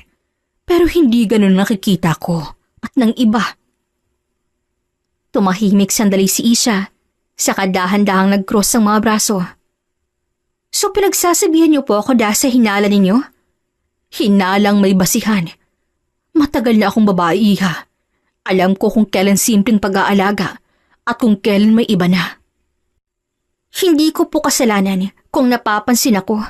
Speaker 3: Pero hindi ganun nakikita ko at ng iba.
Speaker 2: Tumahimik sandali si Isha, saka dahan-dahang nag-cross ang mga braso. So pinagsasabihan niyo po ako dahil sa hinala ninyo?
Speaker 3: Hinalang may basihan. Matagal na akong babae, Iha. Alam ko kung kailan simpleng pag-aalaga at kung kailan may iba na.
Speaker 2: Hindi ko po kasalanan kung napapansin ako.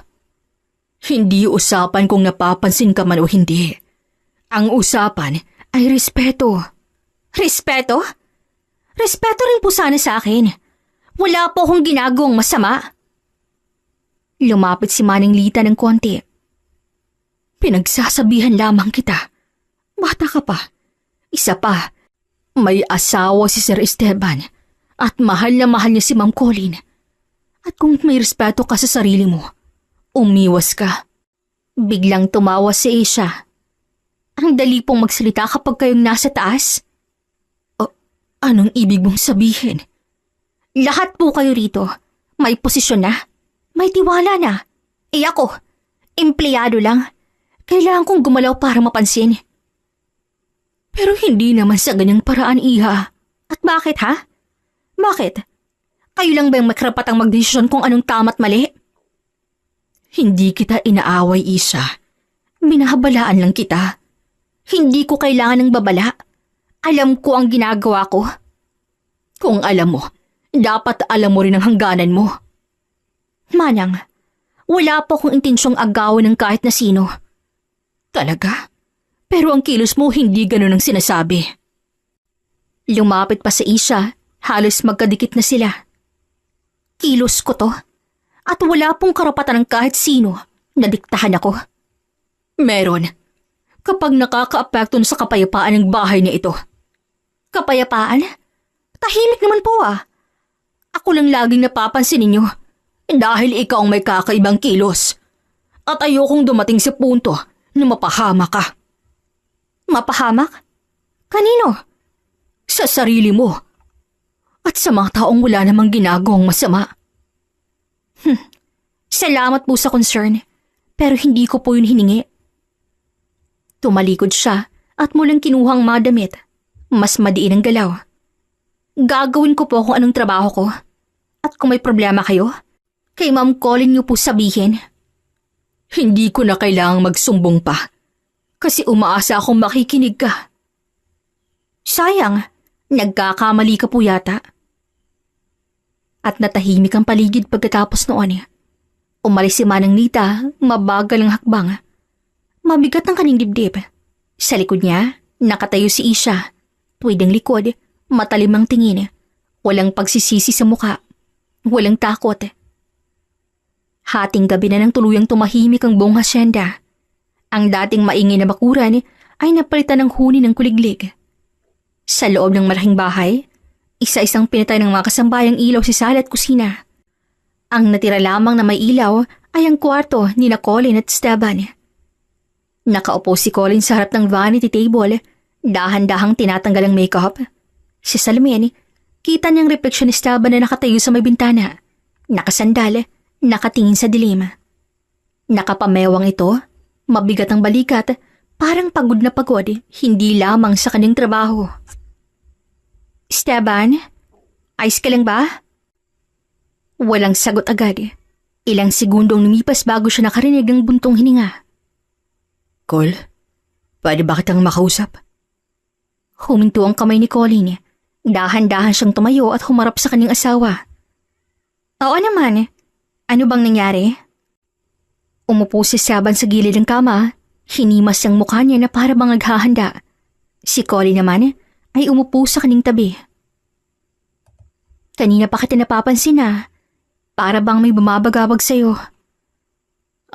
Speaker 3: Hindi usapan kung napapansin ka man o hindi. Ang usapan ay respeto.
Speaker 2: Respeto? Respeto rin po sana sa akin. Wala po akong ginagawang masama.
Speaker 1: Lumapit si Manang Lita ng konti.
Speaker 2: Pinagsasabihan lamang kita. Bata ka pa. Isa pa, may asawa si Sir Esteban at mahal na mahal niya si Ma'am Colleen. At kung may respeto ka sa sarili mo, umiwas ka.
Speaker 1: Biglang tumawa si Asia. Ang dali pong magsalita kapag kayong nasa taas.
Speaker 2: Anong ibig mong sabihin?
Speaker 1: Lahat po kayo rito. May posisyon na. May tiwala na. Ako, empleyado lang. Kailangan kong gumalaw para mapansin.
Speaker 2: Pero hindi naman sa ganyang paraan, Iha.
Speaker 1: At bakit ha? Bakit? Kayo lang ba yung may karapatang magdesisyon kung anong tama't mali?
Speaker 2: Hindi kita inaaway, Isa. Minahabalaan lang kita.
Speaker 1: Hindi ko kailangan ng babala. Alam ko ang ginagawa ko.
Speaker 2: Kung alam mo, dapat alam mo rin ang hangganan mo.
Speaker 1: Manang, wala po akong intensyong agawan ng kahit na sino.
Speaker 2: Talaga? Pero ang kilos mo hindi ganun ang sinasabi.
Speaker 1: Lumapit pa sa Isha, halos magkadikit na sila. Kilos ko to. At wala pong karapatan ng kahit sino na diktahan ako.
Speaker 2: Meron. Kapag nakaka-apekto sa kapayapaan ng bahay na ito.
Speaker 1: Kapayapaan? Tahimik naman po ah. Ako lang laging napapansin ninyo.
Speaker 2: Dahil ikaw ang may kakaibang kilos. At ayokong dumating sa punto na mapahamak ka.
Speaker 1: Mapahamak? Kanino?
Speaker 2: Sa sarili mo. At sa mga taong wala namang ginagawang masama.
Speaker 1: Salamat po sa concern, pero hindi ko po yun hiningi. Tumalikod siya at mulang kinuhang mga damit. Mas madiin ang galaw. Gagawin ko po kung anong trabaho ko. At kung may problema kayo, kay Ma'am Colleen niyo po sabihin.
Speaker 2: Hindi ko na kailangang magsumbong pa. Kasi umaasa akong makikinig ka.
Speaker 1: Sayang, nagkakamali ka po yata. At natahimik ang paligid pagkatapos noon. Umalis si Manang Lita, mabagal ang hakbang. Mabigat ang kaning dibdib. Sa likod niya, nakatayo si Isha. Tuwid ang likod, matalim ang tingin. Walang pagsisisi sa muka. Walang takot. Hating gabi na nang tuluyang tumahimik ang buong hasyenda. Ang dating maingay na bakuran ay napalitan ng huni ng kuliglig. Sa loob ng malaking bahay, isa-isang pinatay ng mga kasambayang ilaw si sala at kusina. Ang natira lamang na may ilaw ay ang kwarto ni na Colleen at Esteban. Nakaupo si Colleen sa harap ng vanity table, dahan-dahang tinatanggal ang makeup. Si salamin, kita niyang refleksyon ni Esteban na nakatayo sa may bintana. Nakasandal, nakatingin sa dilim. Nakapamewang ito, mabigat ang balikat, parang pagod na pagod, hindi lamang sa kanyang trabaho. Esteban, ayos ka lang ba? Walang sagot agad. Ilang segundong lumipas bago siya nakarinig ng buntong hininga.
Speaker 2: Cole, pwede ba kitang makausap?
Speaker 1: Huminto ang kamay ni Colleen. Dahan-dahan siyang tumayo at humarap sa kanyang asawa. Oo naman. Ano bang nangyari? Umupo si Esteban sa gilid ng kama. Hinimas ang mukha niya na para bang naghahanda. Si Colleen naman ay umupo sa kanyang tabi. Kanina pa kita napapansin na. Para bang may bumabagabag sa'yo.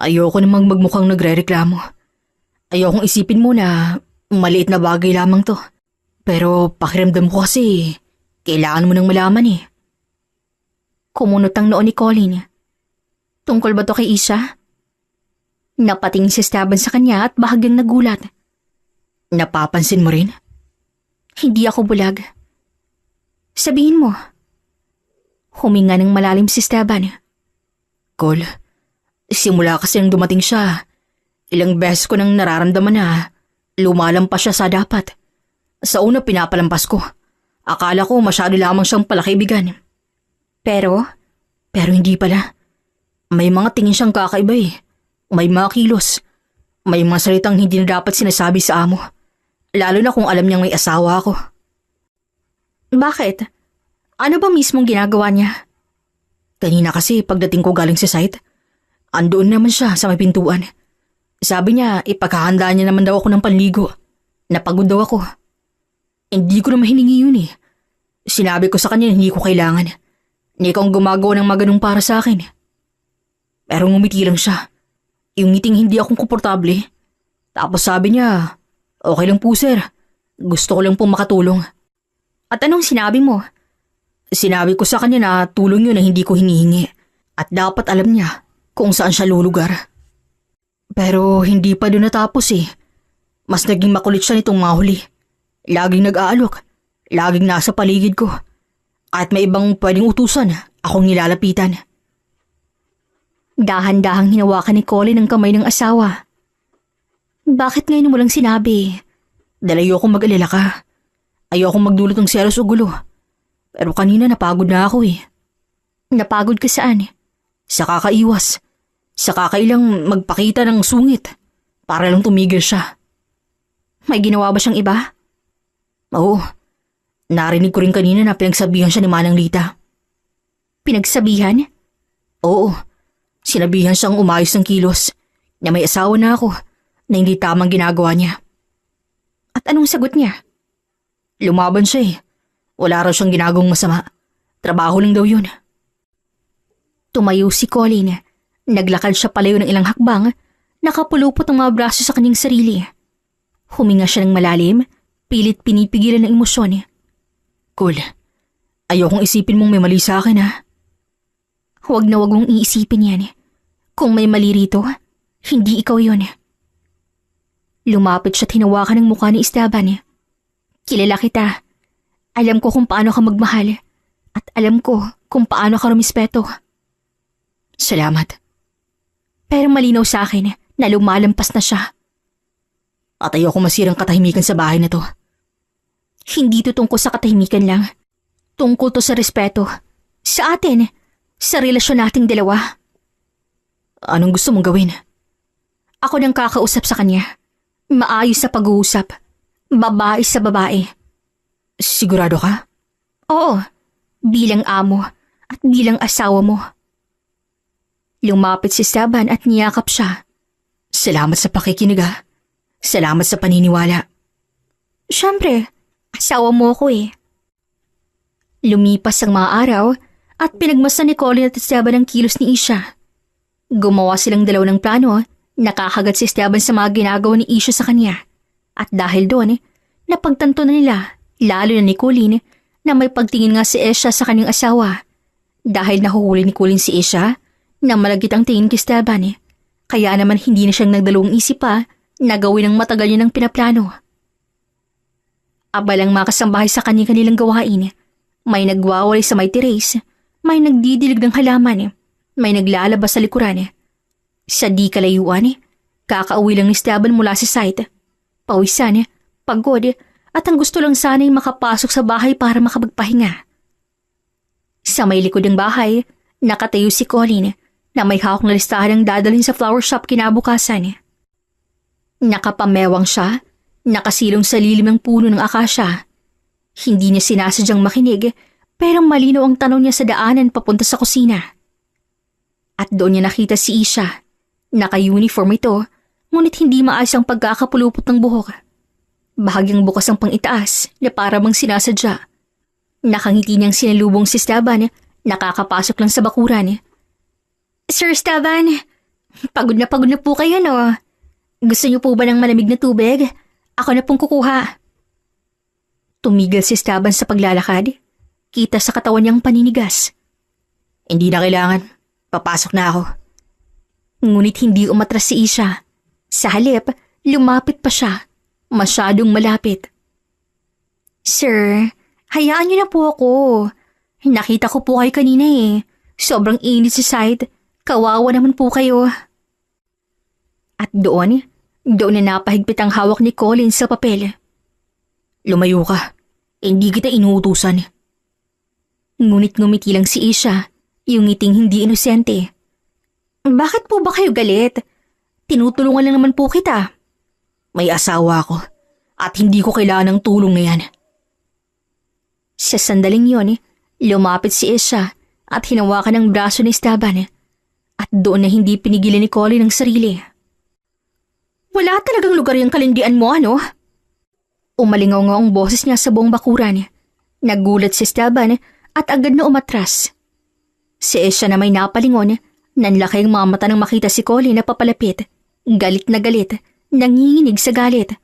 Speaker 2: Ayoko namang magmukhang nagre-reklamo. Ayokong isipin mo na maliit na bagay lamang to. Pero pakiramdam ko kasi kailangan mo nang malaman eh.
Speaker 1: Kumunot ang noo ni Colleen. Tungkol ba to kay Isha? Napatingin si Esteban sa kanya at bahagyang nagulat.
Speaker 2: Napapansin mo rin?
Speaker 1: Hindi ako bulag. Sabihin mo. Huminga ng malalim si Esteban.
Speaker 2: Cole, simula kasi nang dumating siya, ilang beses ko nang nararamdaman na lumalampas siya sa dapat. Sa una pinapalampas ko. Akala ko masyado lamang siyang palakaibigan.
Speaker 1: Pero
Speaker 2: hindi pala. May mga tingin siyang kakaiba eh. May mga kilos. May mga salitang hindi na dapat sinasabi sa amo. Lalo na kung alam niyang may asawa ako.
Speaker 1: Bakit? Ano ba mismong ginagawa niya?
Speaker 2: Kanina kasi pagdating ko galing sa site, andoon naman siya sa may pintuan. Sabi niya ipagkahanda niya naman daw ako ng panligo. Napagod daw ako. Hindi ko naman hiningi yun eh. Sinabi ko sa kanya hindi ko kailangan. Hindi kang gumagawa ng maganong para sa akin.
Speaker 3: Pero ngumiti lang siya. Yung ngiting hindi akong komportable. Tapos sabi niya, okay lang po sir. Gusto ko lang pong makatulong.
Speaker 1: At anong sinabi mo?
Speaker 3: Sinabi ko sa kanya na tulong yun na hindi ko hinihingi. At dapat alam niya kung saan siya lulugar. Pero hindi pa doon natapos eh. Mas naging makulit siya nitong mahuli. Laging nag-aalok. Laging nasa paligid ko. Kahit may ibang pwedeng utusan, akong nilalapitan.
Speaker 1: Dahan-dahang hinawakan ni Colin ang kamay ng asawa. Bakit ngayon mo lang sinabi?
Speaker 3: Dahil ayokong mag-alala ka. Ayokong magdulot ng selos o gulo. Pero kanina napagod na ako eh.
Speaker 1: Napagod ka saan?
Speaker 3: Sa kakaiwas. Sa kakailang magpakita ng sungit. Para lang tumigil siya.
Speaker 1: May ginawa ba siyang iba?
Speaker 3: Oo. Narinig ko rin kanina na pinagsabihan siya ni Manang Lita.
Speaker 1: Pinagsabihan?
Speaker 3: Oo. Sinabihan siyang umayos ng kilos. Na may asawa na ako. Na hindi tamang ginagawa niya.
Speaker 1: At anong sagot niya?
Speaker 3: Lumaban siya eh. Wala raw siyang ginagawang masama. Trabaho lang daw yun.
Speaker 1: Tumayo si Colin. Naglakad siya palayo ng ilang hakbang. Nakapulupot ang mga braso sa kanyang sarili. Huminga siya ng malalim. Pilit pinipigilan ng emosyon.
Speaker 3: Cool. Ayokong isipin mong may mali sa akin ha.
Speaker 1: Huwag na huwag mong iisipin yan. Kung may mali rito, hindi ikaw yun. Lumapit siya at hinawakan ng mukha ni Esteban. Kilala kita. Alam ko kung paano ka magmahal. At alam ko kung paano ka rumispeto.
Speaker 3: Salamat.
Speaker 1: Pero malinaw sa akin na lumalampas na siya.
Speaker 3: At ayokong masirang katahimikan sa bahay na to.
Speaker 1: Hindi to tungkol sa katahimikan lang. Tungkol to sa respeto. Sa atin. Sa relasyon nating dalawa.
Speaker 3: Anong gusto mong gawin?
Speaker 1: Ako nang kakausap sa kanya. Maayos sa pag-uusap. Babae sa babae.
Speaker 3: Sigurado ka?
Speaker 1: Oo. Bilang amo at bilang asawa mo. Lumapit si Esteban at niyakap siya.
Speaker 3: Salamat sa pakikinig ha. Salamat sa paniniwala.
Speaker 1: Siyempre, asawa mo ko eh. Lumipas ang mga araw at pinagmasdan ni Colin at Esteban ang kilos ni Isha. Gumawa silang dalaw ng plano, nakakagat si Esteban sa mga ginagawa ni Isha sa kanya. At dahil doon, napagtanto na nila, lalo na ni Colin, na may pagtingin nga si Isha sa kanyang asawa. Dahil nahuhuli ni Colin si Isha, na malagit ang tingin kay Esteban, kaya naman hindi na siyang nagdalawang isip pa na gawin ang matagal niya ng pinaplano. Abalang makasambahay sa kanilang gawain, may nagwawalay sa may terrace, may nagdidilig ng halaman, may naglalabas sa likuran. Sa di kalayuan, kakauwi lang ni Esteban mula sa site. Pawisan, pagod, at ang gusto lang sana'y makapasok sa bahay para makapagpahinga. Sa may likod ng bahay, nakatayo si Colin na may hawak na listahan ang dadalhin sa flower shop kinabukasan. Nakapamewang siya, nakasilong sa lilim ng puno ng akasya. Hindi niya sinasadyang makinig, pero malinaw ang tanong niya sa daanan papunta sa kusina. At doon niya nakita si Isha. Naka-uniform ito, ngunit hindi maayos ang pagkakapulupot ng buhok. Bahagyang bukas ang pangitaas na para bang sinasadya. Nakangiti niyang sinalubong si Esteban, nakakapasok lang sa bakuran. Sir Esteban, pagod na po kayo no? Gusto niyo po ba ng malamig na tubig? Ako na pong kukuha. Tumigil si Esteban sa paglalakad. Kita sa katawan niyang paninigas.
Speaker 3: Hindi na kailangan. Papasok na ako.
Speaker 1: Ngunit hindi umatras si Isha. Sa halip, lumapit pa siya. Masyadong malapit. Sir, hayaan niyo na po ako. Nakita ko po kayo kanina eh. Sobrang init sa site. Kawawa naman po kayo. At doon na napahigpit ang hawak ni Colin sa papel.
Speaker 3: Lumayo ka. Hindi kita inuutusan.
Speaker 1: Ngunit ngumiti lang si Isha, yung ngiting hindi inosente. Bakit po ba kayo galit? Tinutulungan lang naman po kita.
Speaker 3: May asawa ako at hindi ko kailangan ng tulong na yan.
Speaker 1: Sa sandaling yon, lumapit si Isha at hinawakan ang braso ni Esteban. At doon na hindi pinigilan ni Colin ang sarili. Wala talagang lugar yung kalindian mo, ano? Umalingaw nga ang boses niya sa buong bakuran. Nagulat si Esteban at agad na umatras. Si Isha na may napalingon
Speaker 2: Nanlaki ang mga mata nang makita si Colin na papalapit. Galit na galit, nanginginig sa galit.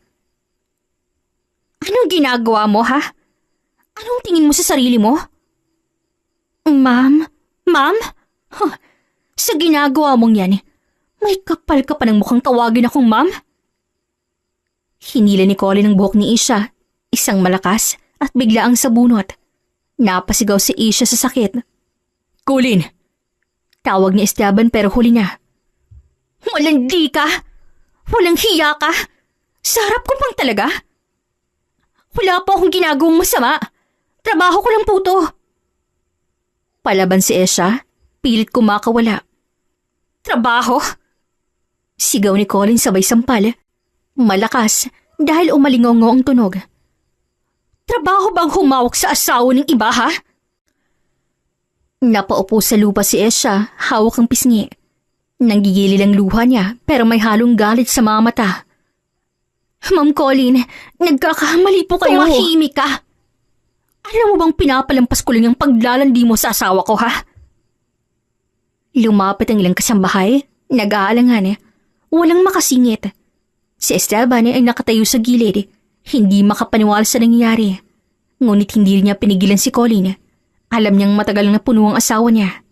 Speaker 2: Anong ginagawa mo, ha? Anong tingin mo sa sarili mo? Ma'am? Ma'am? Huh, sa ginagawa mong yan, may kapal ka pa ng mukhang tawagin akong ma'am? Hinila ni Colin ang buhok ni Isha, isang malakas at biglaang sabunot. Napasigaw si Isha sa sakit. Colin! Tawag ni Esteban pero huli niya. Walang di ka! Walang hiya ka! Sa harap ko pang talaga! Wala pa akong ginagawang masama! Trabaho ko lang po to! Palaban si Esha, pilit kumakawala. Trabaho? Sigaw ni Colin sabay sampal. Malakas dahil umalingongo ang tunog. Trabaho bang humawak sa asawa ng iba, ha? Napaupo sa lupa si Esha, hawak ang pisngi. Nanggigilid ang luha niya pero may halong galit sa mga mata. Ma'am Colin, nagkakamali po kayo. Tumahimik ka! Alam mo bang pinapalampas ko lang ang paglalandi mo sa asawa ko, ha? Lumapit ang ilang kasambahay, nag-aalangan, walang makasingit. Si Esteban ay nakatayo sa gilid, hindi makapaniwala sa nangyayari. Ngunit hindi niya pinigilan si Colin. Alam niyang matagal na puno ang asawa niya.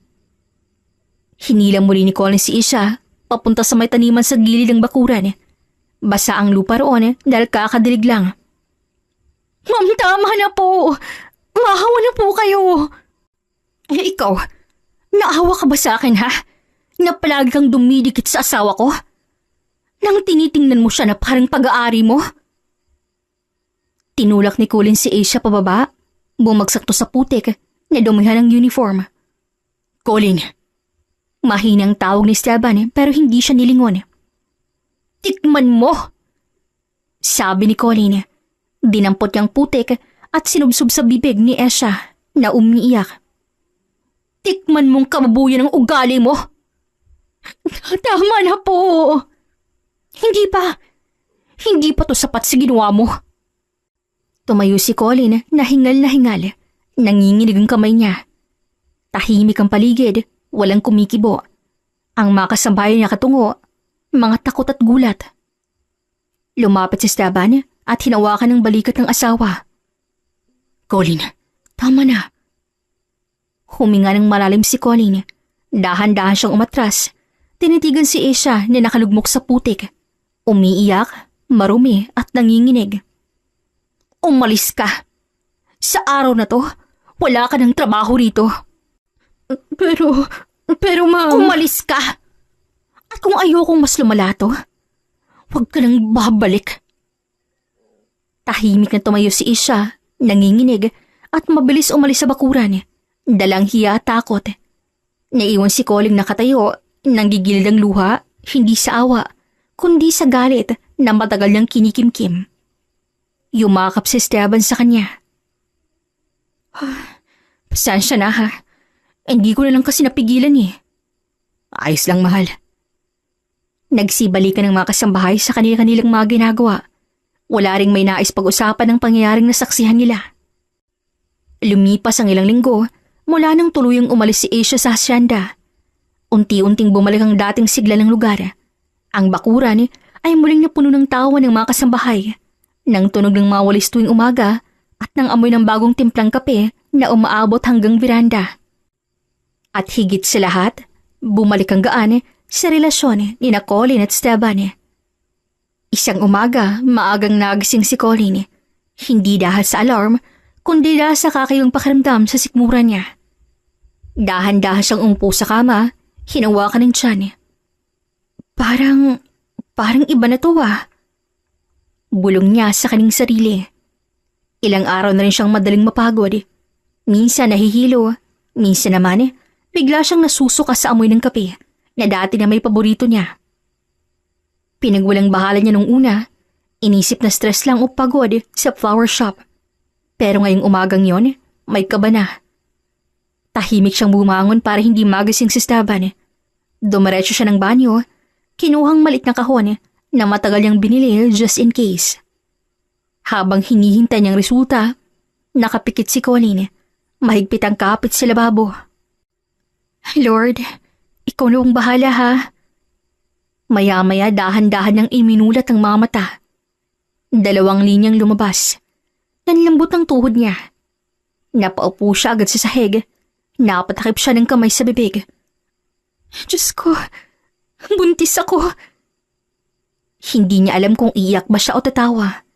Speaker 2: Hinila muli ni Colin si Isha, papunta sa may taniman sa gilid ng bakuran. Basa ang lupa roon dahil kakadilig lang. Ma'am, tama na po. Mahawa na po kayo. Ikaw, naawa ka ba sa akin, ha? Na palagi kang dumidikit sa asawa ko? Nang tinitingnan mo siya na parang pag-aari mo? Tinulak ni Colin si Asia pababa. Bumagsak to sa putik na dumihan ng uniform. Colin! Mahinang tawag ni Esteban pero hindi siya nilingon. Tikman mo! Sabi ni Colin. Dinampot niyang putik at sinubsob sa bibig ni Esha na umiiyak. Tikman mong kababuyan ng ugali mo! Tama na po! Hindi pa to sapat sa ginawa mo. Tumayo si Colin na hingal. Nanginginig ang kamay niya. Tahimik ang paligid, walang kumikibo. Ang makasambahay niya katungo, mga takot at gulat. Lumapit si Esteban at hinawakan ng balikat ng asawa. Colin, tama na. Huminga ng malalim si Colin. Dahan-dahan siyang umatras. Tinitigan si Asia na nakalugmok sa putik. Umiiyak, marumi at nanginginig. Umalis ka. Sa araw na to, wala ka ng trabaho rito. Pero ma'am... Umalis ka! At kung ayokong mas lumala to, huwag ka nang babalik. Tahimik na tumayo si Isha, nanginginig at mabilis umalis sa bakuran. Dalang hiya at takot. Naiwan si Colin nakatayo, nanggigilid ang luha, hindi sa awa, kundi sa galit na matagal niyang kinikimkim. Yumakap si Esteban sa kanya. Pasensya na, ha. Hindi ko na lang kasi napigilan Ayos lang, mahal. Nagsibalikan ng mga kasambahay sa kanilang mga ginagawa. Wala ring may nais pag-usapan ng pangyayaring nasaksihan nila. Lumipas ang ilang linggo mula nang tuluyang umalis si Asia sa hasyenda. Unti-unting bumalik ang dating sigla ng lugar. Ang bakuran ay muling napuno ng tawa ng mga kasambahay. Nang tunog ng mga walis tuwing umaga at ng amoy ng bagong timplang kape na umaabot hanggang veranda. At higit sa lahat, bumalik ang gaan sa relasyon ni Colin at Esteban. Isang umaga, maagang nagising si Colin. Hindi dahil sa alarm, kundi dahil sa kakayong pakiramdam sa sikmura niya. Dahan-dahan siyang umupo sa kama, hinawakan ng tiyan. Parang iba na to Bulong niya sa kaning sarili. Ilang araw na rin siyang madaling mapagod. Minsan nahihilo, minsan naman bigla siyang nasusuka sa amoy ng kape na dati na may paborito niya. Pinagwalang bahala niya nung una, inisip na stress lang o pagod sa flower shop. Pero ngayong umagang yon, may kaba na. Tahimik siyang bumangon para hindi magising si Esteban. Dumiretso siya ng banyo, kinuhang malit na kahon na matagal niyang binili just in case. Habang hinihintay niyang resulta, nakapikit si Colin. Mahigpit ang kapit sa lababo. Lord,
Speaker 1: Ikaw na ang bahala ha. Maya-maya dahan-dahan niyang iminulat ang mga mata. 2 linyang lumabas. Nanlambot ng tuhod niya. Napaupo siya agad sa sahig. Napatakip siya ng kamay sa bibig. Diyos ko, buntis ako. Hindi niya alam kung iiyak ba siya o tatawa.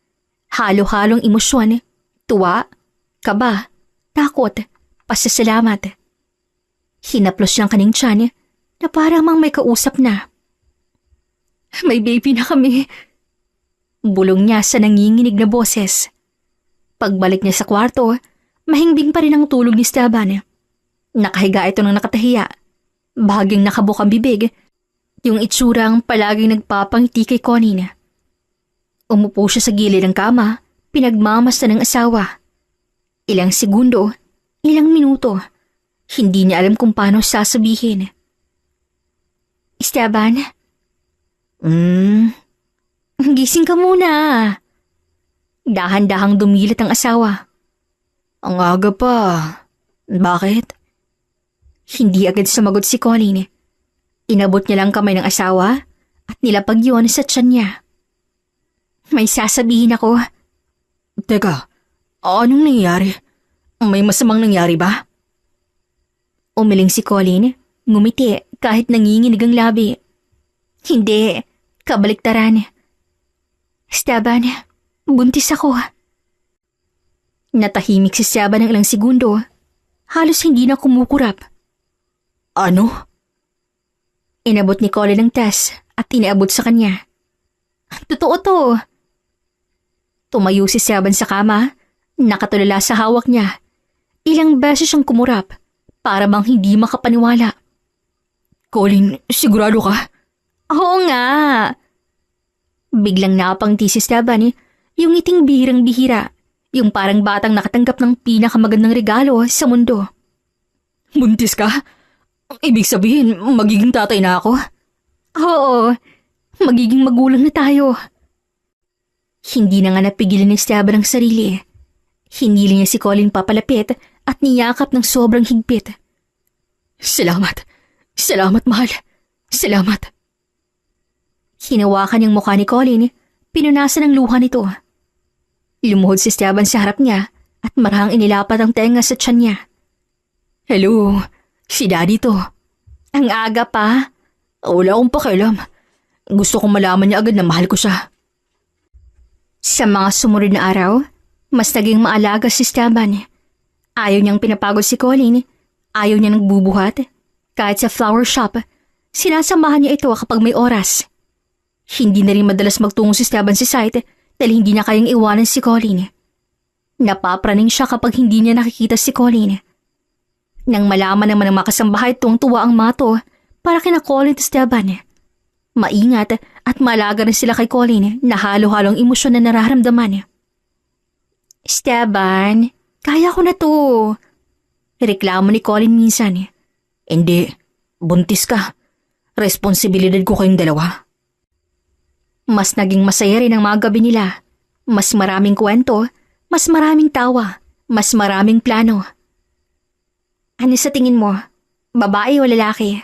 Speaker 1: Halo-halong emosyon, tuwa, kaba, takot, pasasalamat. Hinaplos niyang kaning tiyan na parang mang may kausap na. May baby na kami. Bulong niya sa nanginginig na boses. Pagbalik niya sa kwarto, mahimbing pa rin ang tulog ni Esteban. Nakahiga ito ng nakatahiya. Bahagyang nakabukang bibig. Yung itsurang palaging nagpapangiti kay Connie. Umupo siya sa gilid ng kama, pinagmamasta ng asawa. Ilang segundo, ilang minuto, hindi niya alam kung paano sasabihin. Esteban? Gising ka muna. Dahan-dahang dumilit ang asawa.
Speaker 3: Ang aga pa. Bakit?
Speaker 1: Hindi agad sumagot si Colleen. Inabot niya lang kamay ng asawa at nilapag yun sa tiyan niya. May sasabihin ako.
Speaker 3: Teka, anong nangyari? May masamang nangyari ba?
Speaker 1: Umiling si Colleen, ngumiti kahit nanginginig ang labi. Hindi, kabaliktaran. Esteban, buntis ako. Natahimik si Esteban ng ilang segundo. Halos hindi na kumukurap.
Speaker 3: Ano?
Speaker 1: Inabot ni Colleen ang test at iniabot sa kanya. Totoo to. Tumayo si Esteban sa kama, nakatulala sa hawak niya. Ilang beses siyang kumurap para bang hindi makapaniwala.
Speaker 3: Colleen, sigurado ka?
Speaker 1: Oo nga. Biglang napangiti si Esteban, yung ngiting bihirang-bihira, yung parang batang nakatanggap ng pinakamagandang regalo sa mundo.
Speaker 3: Buntis ka? Ibig sabihin, magiging tatay na ako?
Speaker 1: Oo, magiging magulang na tayo. Hindi na nga napigilan ni Esteban ang sarili. Hinili niya si Colleen papalapit at niyakap ng sobrang higpit.
Speaker 3: Salamat. Salamat, mahal. Salamat.
Speaker 1: Hinawakan niyang mukha ni Colleen, pinunasan ng luha nito. Lumuhod si Esteban sa harap niya at marahang inilapat ang tenga sa tiyan niya.
Speaker 3: Hello, si Daddy to.
Speaker 1: Ang aga pa.
Speaker 3: Wala akong pakialam. Gusto kong malaman niya agad na mahal ko siya.
Speaker 1: Sa mga sumunod na araw, mas naging maalaga si Esteban. Ayaw niyang pinapagod si Colleen. Ayaw niya nagbubuhat. Kahit sa flower shop, sinasamahan niya ito kapag may oras. Hindi na rin madalas magtungo si Esteban sa site dahil hindi niya kayang iwanan si Colleen. Napapraning siya kapag hindi niya nakikita si Colleen. Nang malaman naman ng mga kasambahay, tuwang-tuwa ang mato para kina Colleen at Esteban. Maingat at malaga rin sila kay Colleen na halo-halong emosyon na nararamdaman. Esteban, kaya ko na to. Reklamo ni Colleen minsan.
Speaker 3: Hindi, buntis ka. Responsibilidad ko kayong dalawa.
Speaker 1: Mas naging masaya rin ang mga gabi nila. Mas maraming kwento, mas maraming tawa, mas maraming plano. Ano sa tingin mo? Babae o lalaki?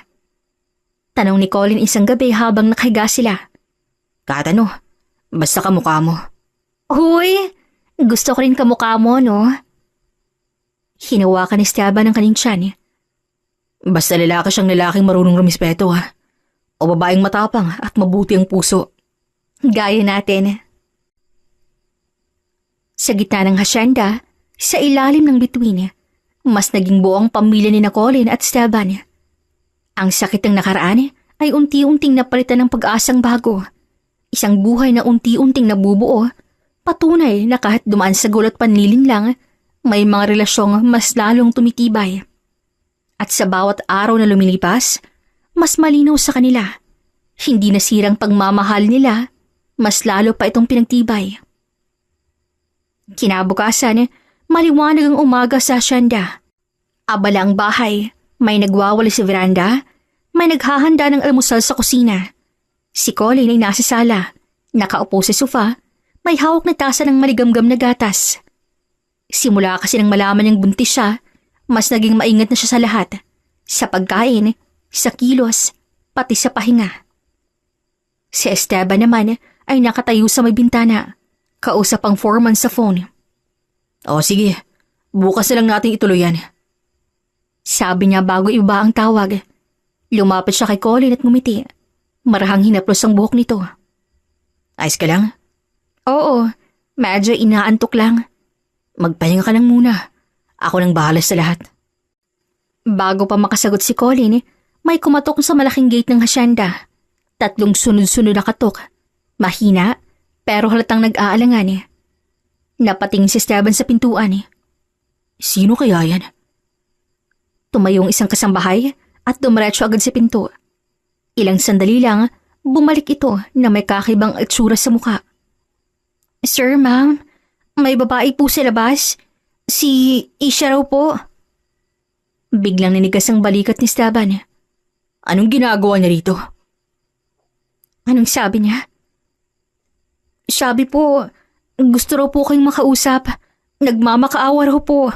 Speaker 1: Tanong ni Colleen isang gabi habang nakahiga sila.
Speaker 3: Kahit ano, basta kamukha mo.
Speaker 1: Huy, gusto ko rin kamukha mo, no? Hinawakan ni Esteban ng kanyang tiyan.
Speaker 3: Basta lalaki siyang lalaking marunong rumispeto ha. O babaeng matapang at mabuti ang puso.
Speaker 1: Gaya natin. Sa gitna ng hasyenda, sa ilalim ng bituin, mas naging buo ang pamilya ni Colleen at Esteban. Ang sakit ng nakaraan ay unti-unting napalitan ng pag-asang bago. Isang buhay na unti-unting nabubuo, patunay na kahit dumaan sa gulat panlilin lang, may mga relasyong mas lalong tumitibay. At sa bawat araw na lumilipas, mas malinaw sa kanila. Hindi nasirang pagmamahal nila, mas lalo pa itong pinagtibay. Kinabukasan, maliwanag ang umaga sa hasyenda. Abala ang bahay, may nagwawali sa veranda, may naghahanda ng almusal sa kusina. Si Colleen ay nasa sala, nakaupo sa sofa, may hawak na tasa ng maligamgam na gatas. Simula kasi nang malaman niyang buntis siya, mas naging maingat na siya sa lahat. Sa pagkain, sa kilos, pati sa pahinga. Si Esteban naman ay nakatayo sa may bintana, kausap ang foreman sa phone.
Speaker 3: O sige, bukas na lang natin ituloy yan.
Speaker 1: Sabi niya bago iba ang tawag. Lumapit siya kay Colin at ngumiti. Marahang hinaplos ang buhok nito.
Speaker 3: Ayos ka lang?
Speaker 1: Oo, medyo inaantok lang.
Speaker 3: Magpahinga ka lang muna. Ako nang bahala sa lahat.
Speaker 1: Bago pa makasagot si Colin, may kumatok sa malaking gate ng hasyenda. 3 sunod-sunod na katok. Mahina, pero halatang nag-aalangan. Napatingin si Esteban sa pintuan.
Speaker 3: Sino kaya yan?
Speaker 1: Tumayong isang kasambahay at dumiretso agad sa pinto. Ilang sandali lang, bumalik ito na may kakaibang itsura sa mukha. Sir, ma'am, may babae po sa labas. Si Isha raw po. Biglang ninigas ang balikat ni Esteban.
Speaker 3: Anong ginagawa niya rito?
Speaker 1: Anong sabi niya? Sabi po, gusto raw po kayong makausap. Nagmamakaawa raw po.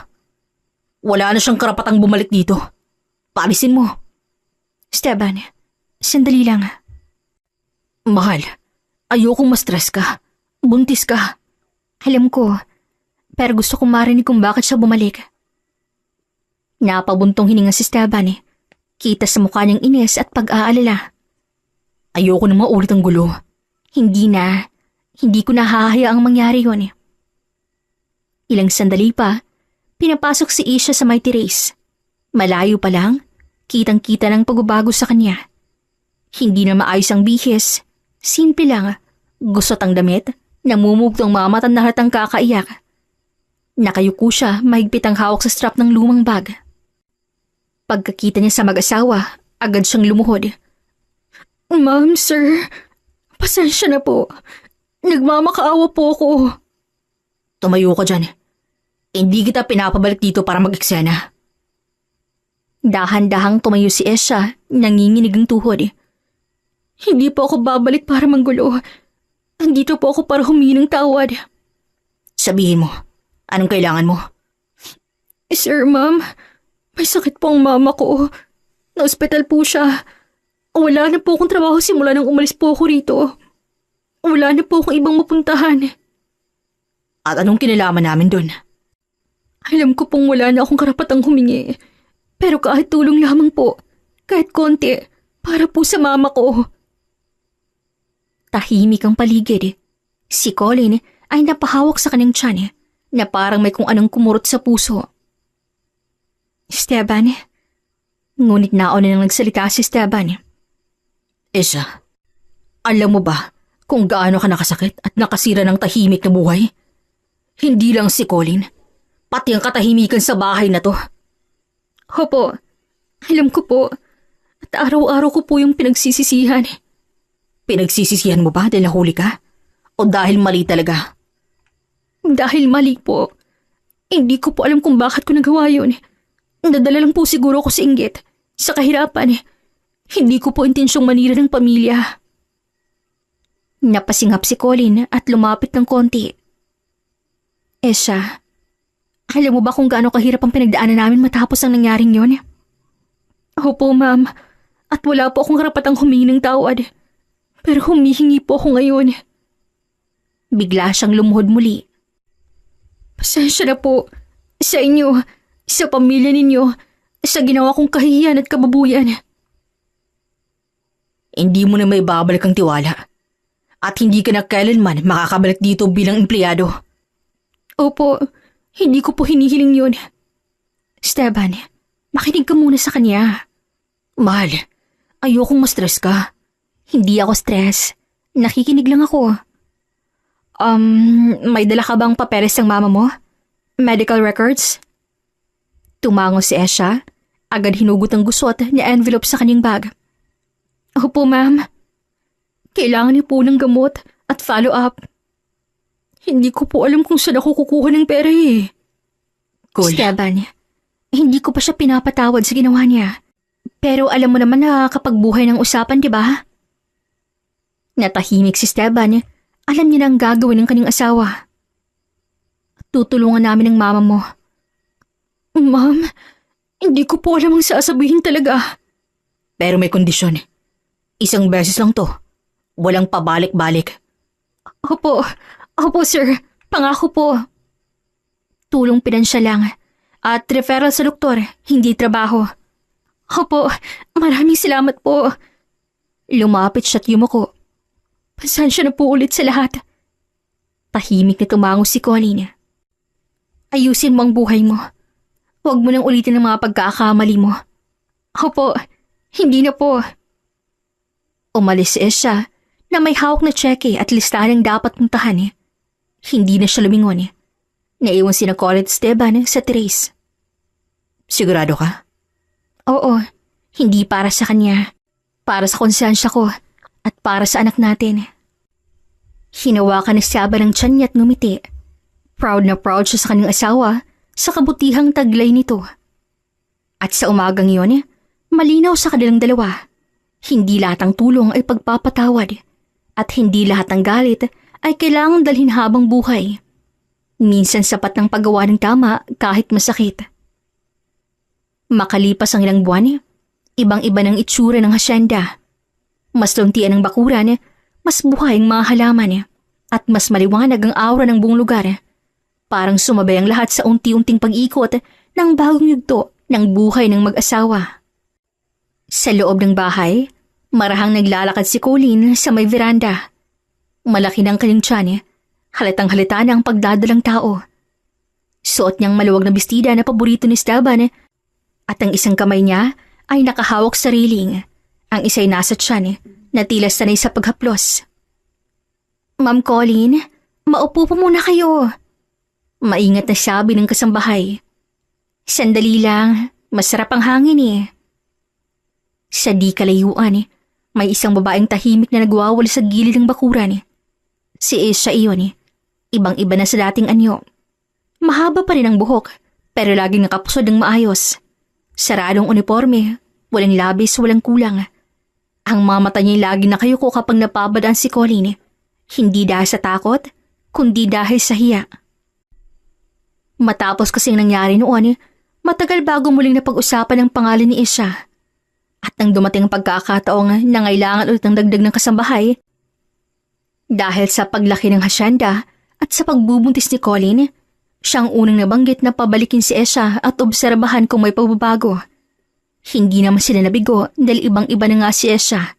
Speaker 3: Wala na siyang karapatang bumalik dito. Paalisin mo.
Speaker 1: Esteban, sandali lang.
Speaker 3: Mahal, ayokong ma-stress ka. Buntis ka.
Speaker 1: Alam ko, pero gusto kong marinig kung bakit siya bumalik. Napabuntong hininga si Esteban. Kita sa mukha niyang inis at pag-aalala.
Speaker 3: Ayoko na maulit ang gulo.
Speaker 1: Hindi ko nahahayaang mangyari yun. Ilang sandali pa, pinapasok si Isha sa may terrace. Malayo pa lang, kitang-kita ng pagbabago sa kanya. Hindi na maayos ang bihis. Simple lang, gusot ang damit, namumugtong mga mata na halatang kakaiyak. Nakayuko siya, mahigpit ang hawak sa strap ng lumang bag. Pagkakita niya sa mag-asawa, agad siyang lumuhod. Ma'am, sir, pasensya na po. Nagmamakaawa po ako.
Speaker 3: Tumayo ka dyan. Hindi kita pinapabalik dito para mag-eksena.
Speaker 1: Dahan-dahang tumayo si Esha, nanginginig ang tuhod. Hindi po ako babalik para manggulo. Andito po ako para humingi ng tawad.
Speaker 3: Sabihin mo, anong kailangan mo?
Speaker 1: Sir, ma'am, may sakit po ang mama ko. Na-ospital po siya. Wala na po akong trabaho simula nang umalis po ako rito. Wala na po akong ibang mapuntahan.
Speaker 3: At anong kinalaman namin dun?
Speaker 1: Alam ko pong wala na akong karapatang humingi. Pero kahit tulong lamang po, kahit konti, para po sa mama ko. Tahimik ang paligid. Si Colin ay napahawak sa kanyang tiyan na parang may kung anong kumurot sa puso. Esteban, ngunit nauna nang nagsalita si Esteban.
Speaker 3: Isha, alam mo ba kung gaano ka nakasakit at nakasira ng tahimik na buhay? Hindi lang si Colin, pati ang katahimikan sa bahay na to.
Speaker 1: Opo, alam ko po. At araw-araw ko po yung pinagsisisihan.
Speaker 3: Pinagsisisihan mo ba dahil nahuli ka? O dahil mali talaga?
Speaker 1: Dahil mali po. Hindi ko po alam kung bakit ko nagawa yun. Nadala lang po siguro ko sa inggit, sa kahirapan. Hindi ko po intensyong manira ng pamilya. Napasingap si Colin at lumapit ng konti. Esha, alam mo ba kung gaano kahirap ang pinagdaanan namin matapos ang nangyaring yon? Opo, ma'am. At wala po akong karapatang humingi ng tawad. Pero humihingi po ako ngayon. Bigla siyang lumuhod muli. Pasensya na po. Sa inyo, sa pamilya ninyo, sa ginawa kong kahihiyan at kababuyan.
Speaker 3: Hindi mo na may babalik ang tiwala. At hindi ka na kailanman makakabalik dito bilang empleyado.
Speaker 1: Opo, hindi ko po hinihiling yun. Esteban, makinig ka muna sa kanya.
Speaker 3: Mahal, ayokong ma-stress ka.
Speaker 1: Hindi ako stress. Nakikinig lang ako. May dala ka bang papeles ng mama mo? Medical records? Tumango si Esha. Agad hinugot ang gusot na envelope sa kanyang bag. Opo, ma'am. Kailangan niyo po ng gamot at follow-up. Hindi ko po alam kung saan ako kukuha ng pera eh.
Speaker 3: Cool.
Speaker 1: Esteban, hindi ko pa siya pinapatawad sa ginawa niya. Pero alam mo naman na kapag buhay ng usapan, di ba? Natahimik si Esteban. Alam niya na ang gagawin ng kanyang asawa. Tutulungan namin ng mama mo. Ma'am, hindi ko po alam ang sasabihin talaga.
Speaker 3: Pero may kondisyon. Isang beses lang to. Walang pabalik-balik.
Speaker 1: Opo, opo sir, pangako po. Tulong pinansyal lang at referral sa doktor, hindi trabaho. Opo, maraming salamat po. Lumapit siya't yumuko. Pasensya na po ulit sa lahat. Tahimik na tumango si Colleen. Ayusin mo ang buhay mo. Huwag mo nang ulitin ang mga pagkakamali mo. Opo, hindi na po. Umalis si Esha na may hawak na tseke at listahan ng dapat puntahan. Hindi na siya lumingon. Naiwan sina Colleen at Esteban sa terrace.
Speaker 3: Sigurado ka?
Speaker 1: Oo, hindi para sa kanya. Para sa konsensya ko at para sa anak natin. Hinawakan ni Esteban ng tiyan niya at ngumiti. Proud na proud siya sa kanyang asawa sa kabutihang taglay nito. At sa umagang iyon, malinaw sa kanilang dalawa. Hindi lahat ng tulong ay pagpapatawad at hindi lahat ng galit ay kailangang dalhin habang buhay. Minsan sapat ng paggawa ng tama kahit masakit. Makalipas ang ilang buwan, ibang-iba ng itsura ng hasyenda. Mas luntian ang bakuran, mas buhay ang mga halaman, at mas maliwanag ang aura ng buong lugar. Parang sumabay ang lahat sa unti-unting pag-ikot ng bagong yugto ng buhay ng mag-asawa. Sa loob ng bahay, marahang naglalakad si Colleen sa may veranda. Malaki ng kanyang tiyan, halatang halata na ang pagdadalang tao. Suot niyang maluwag na bestida na paborito ni Esteban at ang isang kamay niya ay nakahawak sa railing. Ang isa'y nasa tiyan na tila sanay sa paghaplos. Ma'am Colleen, maupo po muna kayo. Maingat na sabi ng kasambahay. Sandali lang, masarap ang hangin Sa di kalayuan, may isang babaeng tahimik na nagwawala sa gilid ng bakuran. Si Esha iyon, ibang-iba na sa dating anyo. Mahaba pa rin ang buhok, pero laging nakapusod ng maayos. Saradong uniforme, walang labis, walang kulang. Ang mga mata niya'y laging nakayuko kapag napabadaan si Colleen. Hindi dahil sa takot, kundi dahil sa hiya. Matapos kasing nangyari noon, matagal bago muling napag-usapan ang pangalan ni Esha. At nang dumating ang pagkakataong nangailangan ulit ng dagdag ng kasambahay, dahil sa paglaki ng hasyenda at sa pagbubuntis ni Colleen, siyang unang nabanggit na pabalikin si Esha at obserbahan kung may pagbabago. Hindi naman sila nabigo dahil ibang-iba na nga si Esha.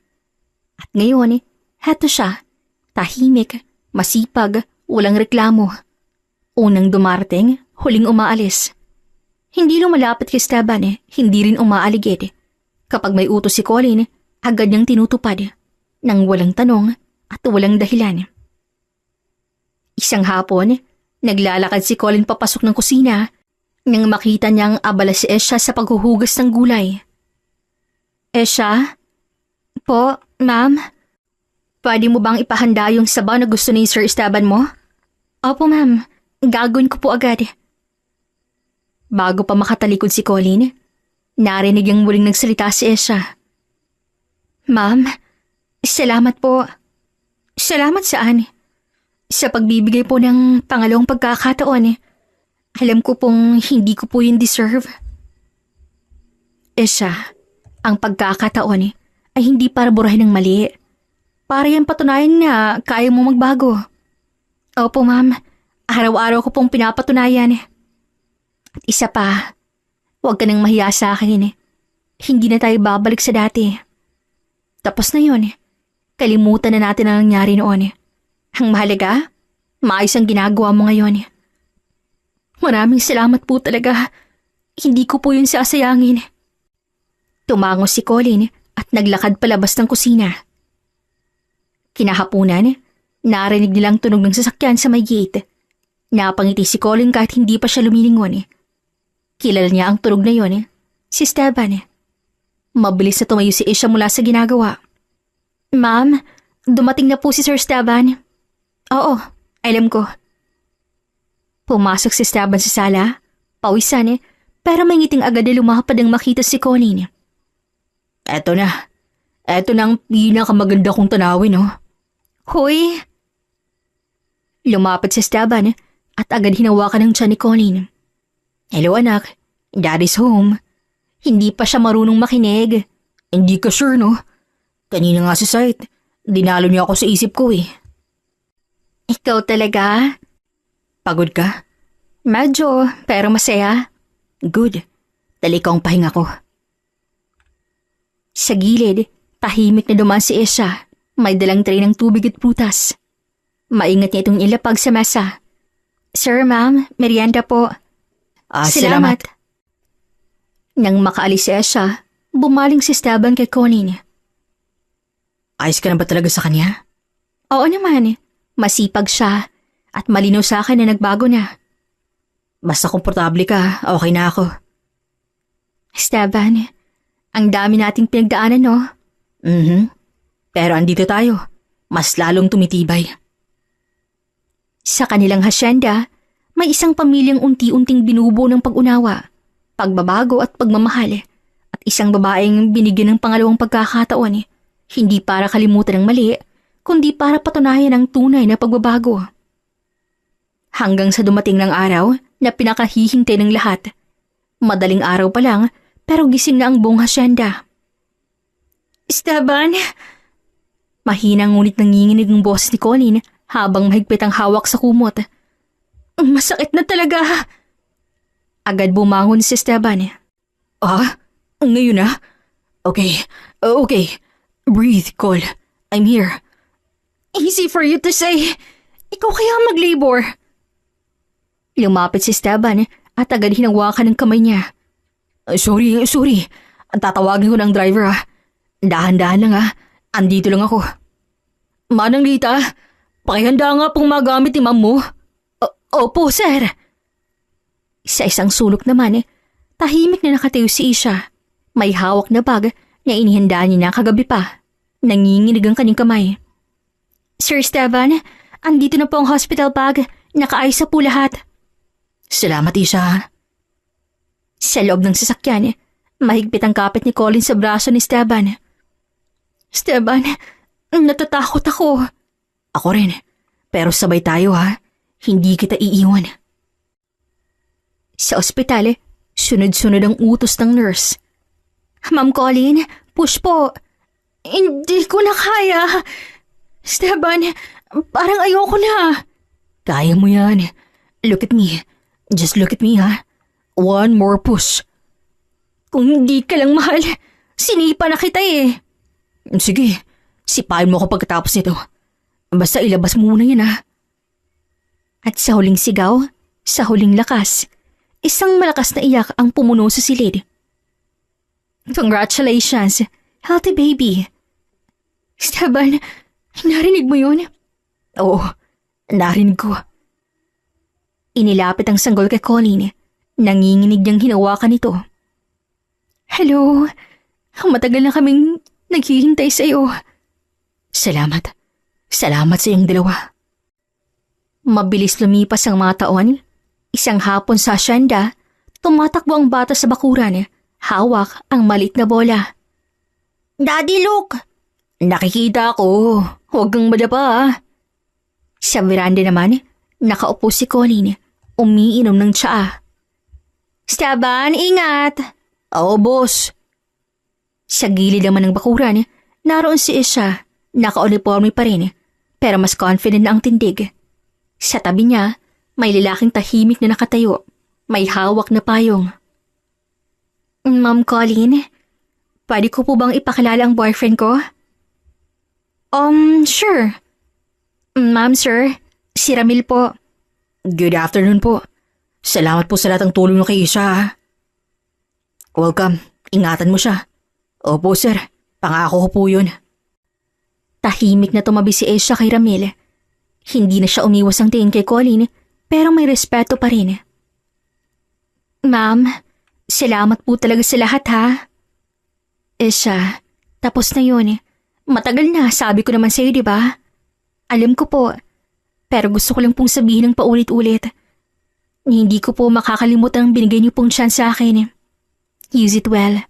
Speaker 1: At ngayon, heto siya, tahimik, masipag, walang reklamo. Unang dumarating, huling umaalis. Hindi lumalapit kay Esteban, hindi rin umaaligid. Kapag may utos si Colleen, agad niyang tinutupad, nang walang tanong at walang dahilan. Isang hapon, naglalakad si Colleen papasok ng kusina nang makita niyang abala si Esha sa paghuhugas ng gulay. Esha? Po, ma'am? Pwede mo bang ipahanda yung sabaw na gusto ni Sir Esteban mo? Opo, ma'am. Gagawin ko po agad. Bago pa makatalikod si Colleen, narinig ang muling nagsalita si Esha. Ma'am, salamat po. Salamat saan? Sa pagbibigay po ng pangalawang pagkakataon. Alam ko pong hindi ko po yun deserve. Esha, ang pagkakataon ay hindi para burahin ng mali. Para yan patunayan na kaya mo magbago. Opo, ma'am. Araw-araw ko pong pinapatunayan. At isa pa, huwag ka nang mahiya sa akin. Hindi na tayo babalik sa dati. Tapos na yun. Kalimutan na natin ang nangyari noon. Ang mahalaga, maayos ang ginagawa mo ngayon. Maraming salamat po talaga. Hindi ko po yun sasayangin. Tumango si Colleen at naglakad palabas ng kusina. Kinahapunan, narinig nilang tunog ng sasakyan sa may gate. Napangiti si Colleen kahit hindi pa siya lumilingon. Kilala niya ang tunog na yon, si Esteban. Mabilis na tumayo si Esha mula sa ginagawa. Ma'am, dumating na po si Sir Esteban. Oo, alam ko. Pumasok si Esteban sa sala, pawisan pero may ngiting agad na lumapad nang makita si Colleen. Eto na ang pinakamaganda kong tanawin, Hoy! Lumapit si Esteban at agad hinawakan ng tiyan ni Colleen. Hello anak, Daddy's home. Hindi pa siya marunong makinig.
Speaker 3: Hindi ka sure, no? Kanina nga sa site, dinalo niya ako sa isip ko eh.
Speaker 1: Ikaw talaga?
Speaker 3: Pagod ka?
Speaker 1: Medyo, pero masaya.
Speaker 3: Good. Talika ang pahinga ko.
Speaker 1: Sa gilid, tahimik na dumaan si Esha. May dalang tray ng tubig at prutas. Maingat niya itong ilapag sa mesa. Sir, ma'am, merienda po.
Speaker 3: Salamat.
Speaker 1: Nang makaalis si Esha, bumaling si Esteban kay Colleen.
Speaker 3: Ayos ka na ba talaga sa kanya?
Speaker 1: Oo naman, masipag siya at malinaw sa akin na nagbago na.
Speaker 3: Basta komportable ka, okay na ako.
Speaker 1: Esteban, ang dami nating pinagdaanan, no?
Speaker 3: Pero andito tayo, mas lalong tumitibay.
Speaker 1: Sa kanilang hasyenda, may isang pamilyang unti-unting binubuo ng pag-unawa, pagbabago at pagmamahal, at isang babaeng binigyan ng pangalawang pagkakataon, hindi para kalimutan ang mali, kundi para patunayan ang tunay na pagbabago. Hanggang sa dumating ng araw na pinakahihintay ng lahat. Madaling araw pa lang, pero gising na ang buong hasyenda. Esteban! Mahinang ngunit nanginginig ang boses ni Colleen habang mahigpit ang hawak sa kumot. Masakit na talaga. Agad bumangon si Esteban.
Speaker 3: Ngayon na? Okay. Breathe, Cole. I'm here.
Speaker 1: Easy for you to say. Ikaw kaya mag-labor. Lumapit si Esteban at agad hinawakan ng kamay niya.
Speaker 3: Sorry. Tatawagin ko ng driver Dahan-dahan lang Andito lang ako. Manang Lita, pakihanda nga pong magamit ni ma'am mo.
Speaker 1: Opo, sir. Sa isang sulok naman tahimik na nakatayo si Isha. May hawak na bag na inihandaan niya na kagabi pa. Nanginginig ang kanyang kamay. Sir Esteban, andito na po ang hospital bag. Nakaayos na po lahat.
Speaker 3: Salamat, Isha.
Speaker 1: Sa loob ng sasakyan, mahigpit ang kapit ni Colleen sa braso ni Esteban. Esteban, natatakot ako.
Speaker 3: Ako rin. Pero sabay tayo Hindi kita iiwan.
Speaker 1: Sa ospital, sunod-sunod ang utos ng nurse. Ma'am Colleen, push po. Hindi ko na kaya. Esteban, parang ayoko na.
Speaker 3: Kaya mo yan. Look at me. Just look at me One more push.
Speaker 1: Kung hindi ka lang mahal, sinipa na kita
Speaker 3: Sige, sipain mo ako pagkatapos nito. Basta ilabas muna yan
Speaker 1: At sa huling sigaw, sa huling lakas, isang malakas na iyak ang pumuno sa silid. Congratulations, healthy baby. Esteban, narinig mo yun?
Speaker 3: Oo, narinig ko.
Speaker 1: Inilapit ang sanggol kay Colleen. Nanginginig niyang hinawakan ito. Hello, matagal na kaming naghihintay sa iyo.
Speaker 3: Salamat. Salamat sa iyong dalawa.
Speaker 1: Mabilis lumipas ang mga taon. Isang hapon sa hasyenda, tumatakbo ang bata sa bakuran. Hawak ang maliit na bola. Daddy, look!
Speaker 3: Nakikita ko. Huwag kang madapa
Speaker 1: Sa veranda naman, nakaupo si Colleen. Umiinom ng tsaa. Esteban, ingat!
Speaker 3: Oo, boss.
Speaker 1: Sa gilid naman ng bakuran, naroon si Isha. Naka-uniforme pa rin, pero mas confident na ang tindig. Sa tabi niya, may lalaking tahimik na nakatayo. May hawak na payong. Ma'am Colleen, pwede ko po bang ipakilala ang boyfriend ko? Sure. Ma'am, sir, si Ramil po.
Speaker 3: Good afternoon po. Salamat po sa lahat ng tulong niyo kay Isha Welcome. Ingatan mo siya. Opo, sir. Pangako ko po yun.
Speaker 1: Tahimik na tumabi si Isha kay Ramil. Hindi na siya umiwas ang tingin kay Colleen, pero may respeto pa rin. Ma'am, salamat po talaga sa lahat Isha, tapos na yun. Matagal na, sabi ko naman sa'yo, di ba? Alam ko po, pero gusto ko lang pong sabihin ng paulit-ulit. Hindi ko po makakalimutan ang binigay niyo pong chance sa akin. Use it well.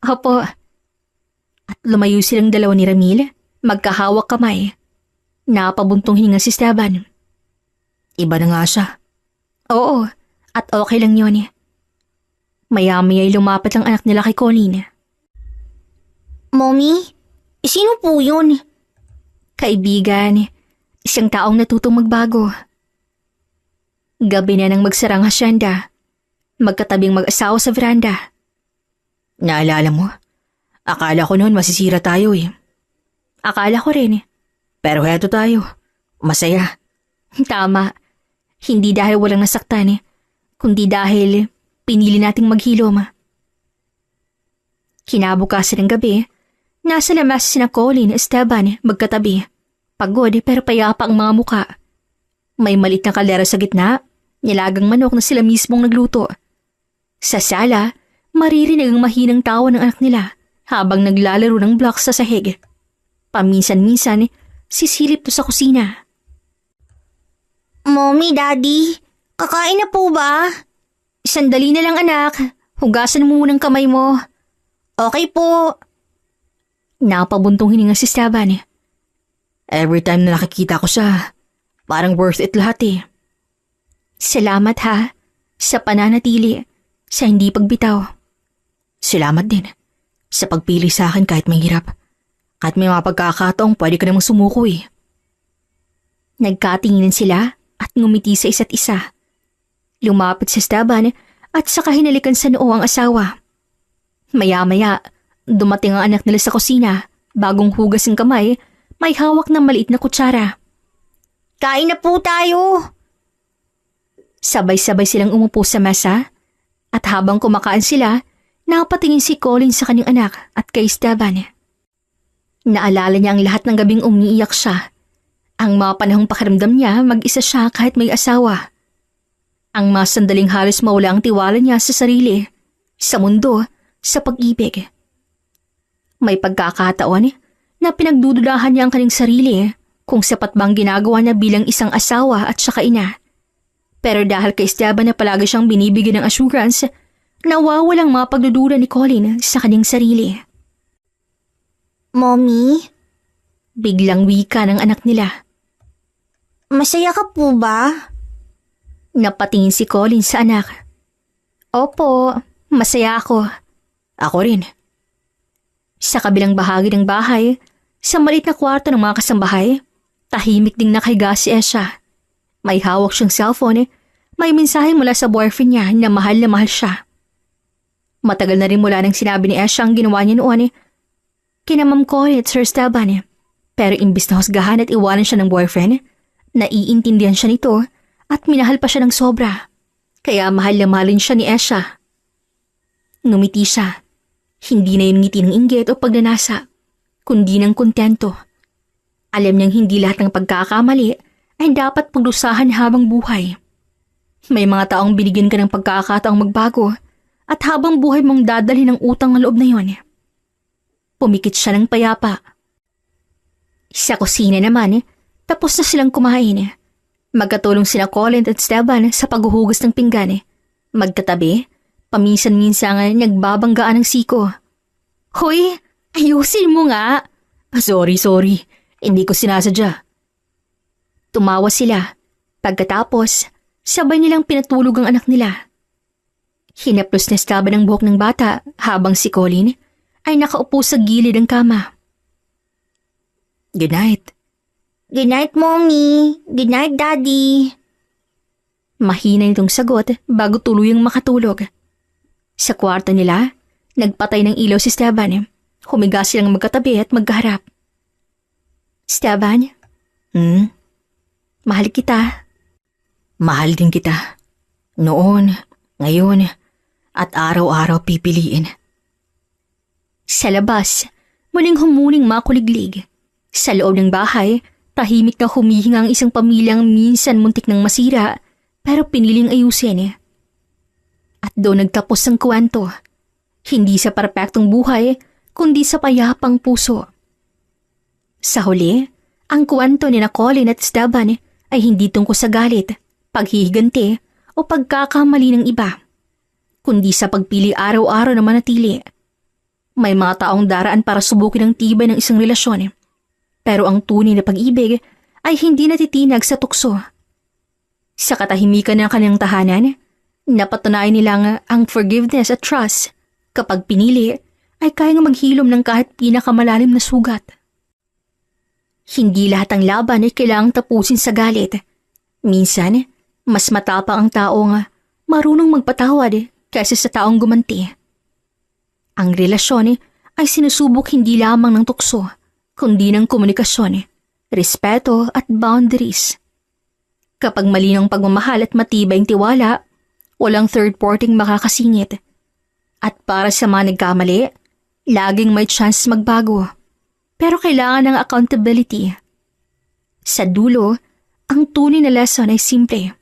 Speaker 1: Opo. At lumayo silang dalawa ni Ramil, magkahawak kamay. Napabuntong hininga si Esteban.
Speaker 3: Iba na nga siya.
Speaker 1: Oo, at okay lang yun. Maya-maya lumapit ang anak nila kay Colleen. Mommy? Sino po yun?
Speaker 2: Kaibigan, isang taong natutong magbago. Gabi na nang magsarang hasyenda. Magkatabing mag-asawa sa veranda. Naalala mo? Akala ko noon masisira tayo eh. Akala ko rin eh. Pero heto tayo. Masaya. Tama. Hindi dahil walang nasaktan eh, kundi dahil pinili nating maghilom. Kinabukasan ng gabi, nasa lamas sina Colin at Esteban magkatabi. Pagod pero payapa ang mga muka. May malit na kaldera sa gitna, nilagang manok na sila mismong nagluto. Sa sala, maririnig ang mahinang tawa ng anak nila habang naglalaro ng blocks sa sahig. Paminsan-minsan, sisilip to sa kusina.
Speaker 1: Mommy, Daddy, kakain na po ba?
Speaker 2: Sandali na lang anak, hugasan mo munang kamay mo.
Speaker 1: Okay po.
Speaker 2: Napabuntong hininga si Esteban. Every time na nakikita ko siya, parang worth it lahat eh. Salamat ha, sa pananatili, sa hindi pagbitaw. Salamat din, sa pagpili sa akin kahit mahirap. Kahit may mga pagkakataong pwede ka namang sumuko eh. Nagkatinginan sila at ngumiti sa isa't isa. Lumapit si Esteban at saka hinalikan sa noo ang asawa. Maya-maya, dumating ang anak nila sa kusina. Bagong hugas ng kamay, may hawak na maliit na kutsara.
Speaker 1: Kain na po tayo.
Speaker 2: Sabay-sabay silang umupo sa mesa at habang kumakain sila, napatingin si Colin sa kanyang anak at kay Esteban. Naalala niya ang lahat ng gabing umiiyak siya. Ang mga panahong pakiramdam niya mag-isa siya kahit may asawa. Ang mga sandaling halos mawala ang tiwala niya sa sarili, sa mundo, sa pag-ibig. May pagkakataon na pinagdududahan niya ang kanyang sarili kung sapat bang ginagawa niya bilang isang asawa at saka ina. Pero dahil kay Esteban na palagi siyang binibigyan ng assurance, nawawalang mga pagdududa ni Colin sa kanyang sarili.
Speaker 1: Mommy,
Speaker 2: Biglang wika ng anak nila.
Speaker 1: masaya ka po ba?
Speaker 2: Napatingin si Colin sa anak. Opo, masaya ako. Ako rin. Sa kabilang bahagi ng bahay, sa maliit na kwarto ng mga kasambahay, tahimik ding nakahiga si Esha. May hawak siyang cellphone, may mensahe mula sa boyfriend niya na mahal siya. Matagal na rin mula nang sinabi ni Esha ang ginawa niya noon kina Ma'am Colin at Sir Esteban. Pero imbis na husgahan at iwanan siya ng boyfriend, naiintindihan siya nito at minahal pa siya ng sobra. Kaya mahal na mahalin siya ni Esha. Ngumiti siya. Hindi na yung ngiti ng inggit o pagnanasa, kundi ng kontento. Alam niyang hindi lahat ng pagkakamali ay dapat pagdusahan habang buhay. May mga taong binigyan ka ng pagkakataong magbago at habang buhay mong dadali ng utang na loob na yon. Pumikit siya ng payapa. Sa kusina naman, tapos na silang kumain. Magkatulong sina Colin at Esteban sa paghuhugas ng pinggan. Magkatabi, paminsan-minsan nagbabanggaan ng siko. Hoy, ayusin mo nga. Sorry. Hindi ko sinasadya. Tumawa sila. Pagkatapos, sabay nilang pinatulog ang anak nila. Hinaplos na Esteban ang buhok ng bata habang si Colin ay nakaupo sa gilid ng kama. Good night.
Speaker 1: Good night, Mommy. Good night, Daddy.
Speaker 2: Mahina nitong sagot bago tuluyang makatulog. Sa kwarto nila, nagpatay ng ilaw si Esteban. Humiga silang magkatabi at magkaharap. Esteban? Mahal kita. Mahal din kita. Noon, ngayon, at araw-araw pipiliin. Sa labas, muling humuling makuliglig. Sa loob ng bahay, tahimik na humihinga ang isang pamilyang minsan muntik ng masira pero piniling ayusin. At doon nagtapos ang kwento. Hindi sa perpektong buhay, kundi sa payapang puso. Sa huli, ang kwento ni Colin at Esteban ay hindi tungkol sa galit, paghihiganti o pagkakamali ng iba, kundi sa pagpili araw-araw na manatili. May mga taong daraan para subukin ang tibay ng isang relasyon. Pero ang tunay na pag-ibig ay hindi natitinag sa tukso. Sa katahimikan ng kanilang tahanan, napatunayan nilang ang forgiveness at trust kapag pinili
Speaker 1: ay kayang maghilom ng kahit pinakamalalim na sugat. Hindi lahat ng laban ay kailangang tapusin sa galit. Minsan, mas matapang ang taong marunong magpatawad kaysa sa taong gumanti. Ang relasyon ay sinusubok hindi lamang ng tukso, kundi ng komunikasyon, respeto at boundaries. Kapag malinang pagmamahal at matibay ang tiwala, walang third partyng makakasingit. At para sa mga nagkamali, laging may chance magbago. Pero kailangan ng accountability. Sa dulo, ang tunay na lesson ay simple.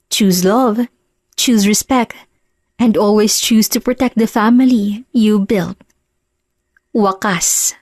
Speaker 1: Choose love, choose respect, and always choose to protect the family you built. Wakas.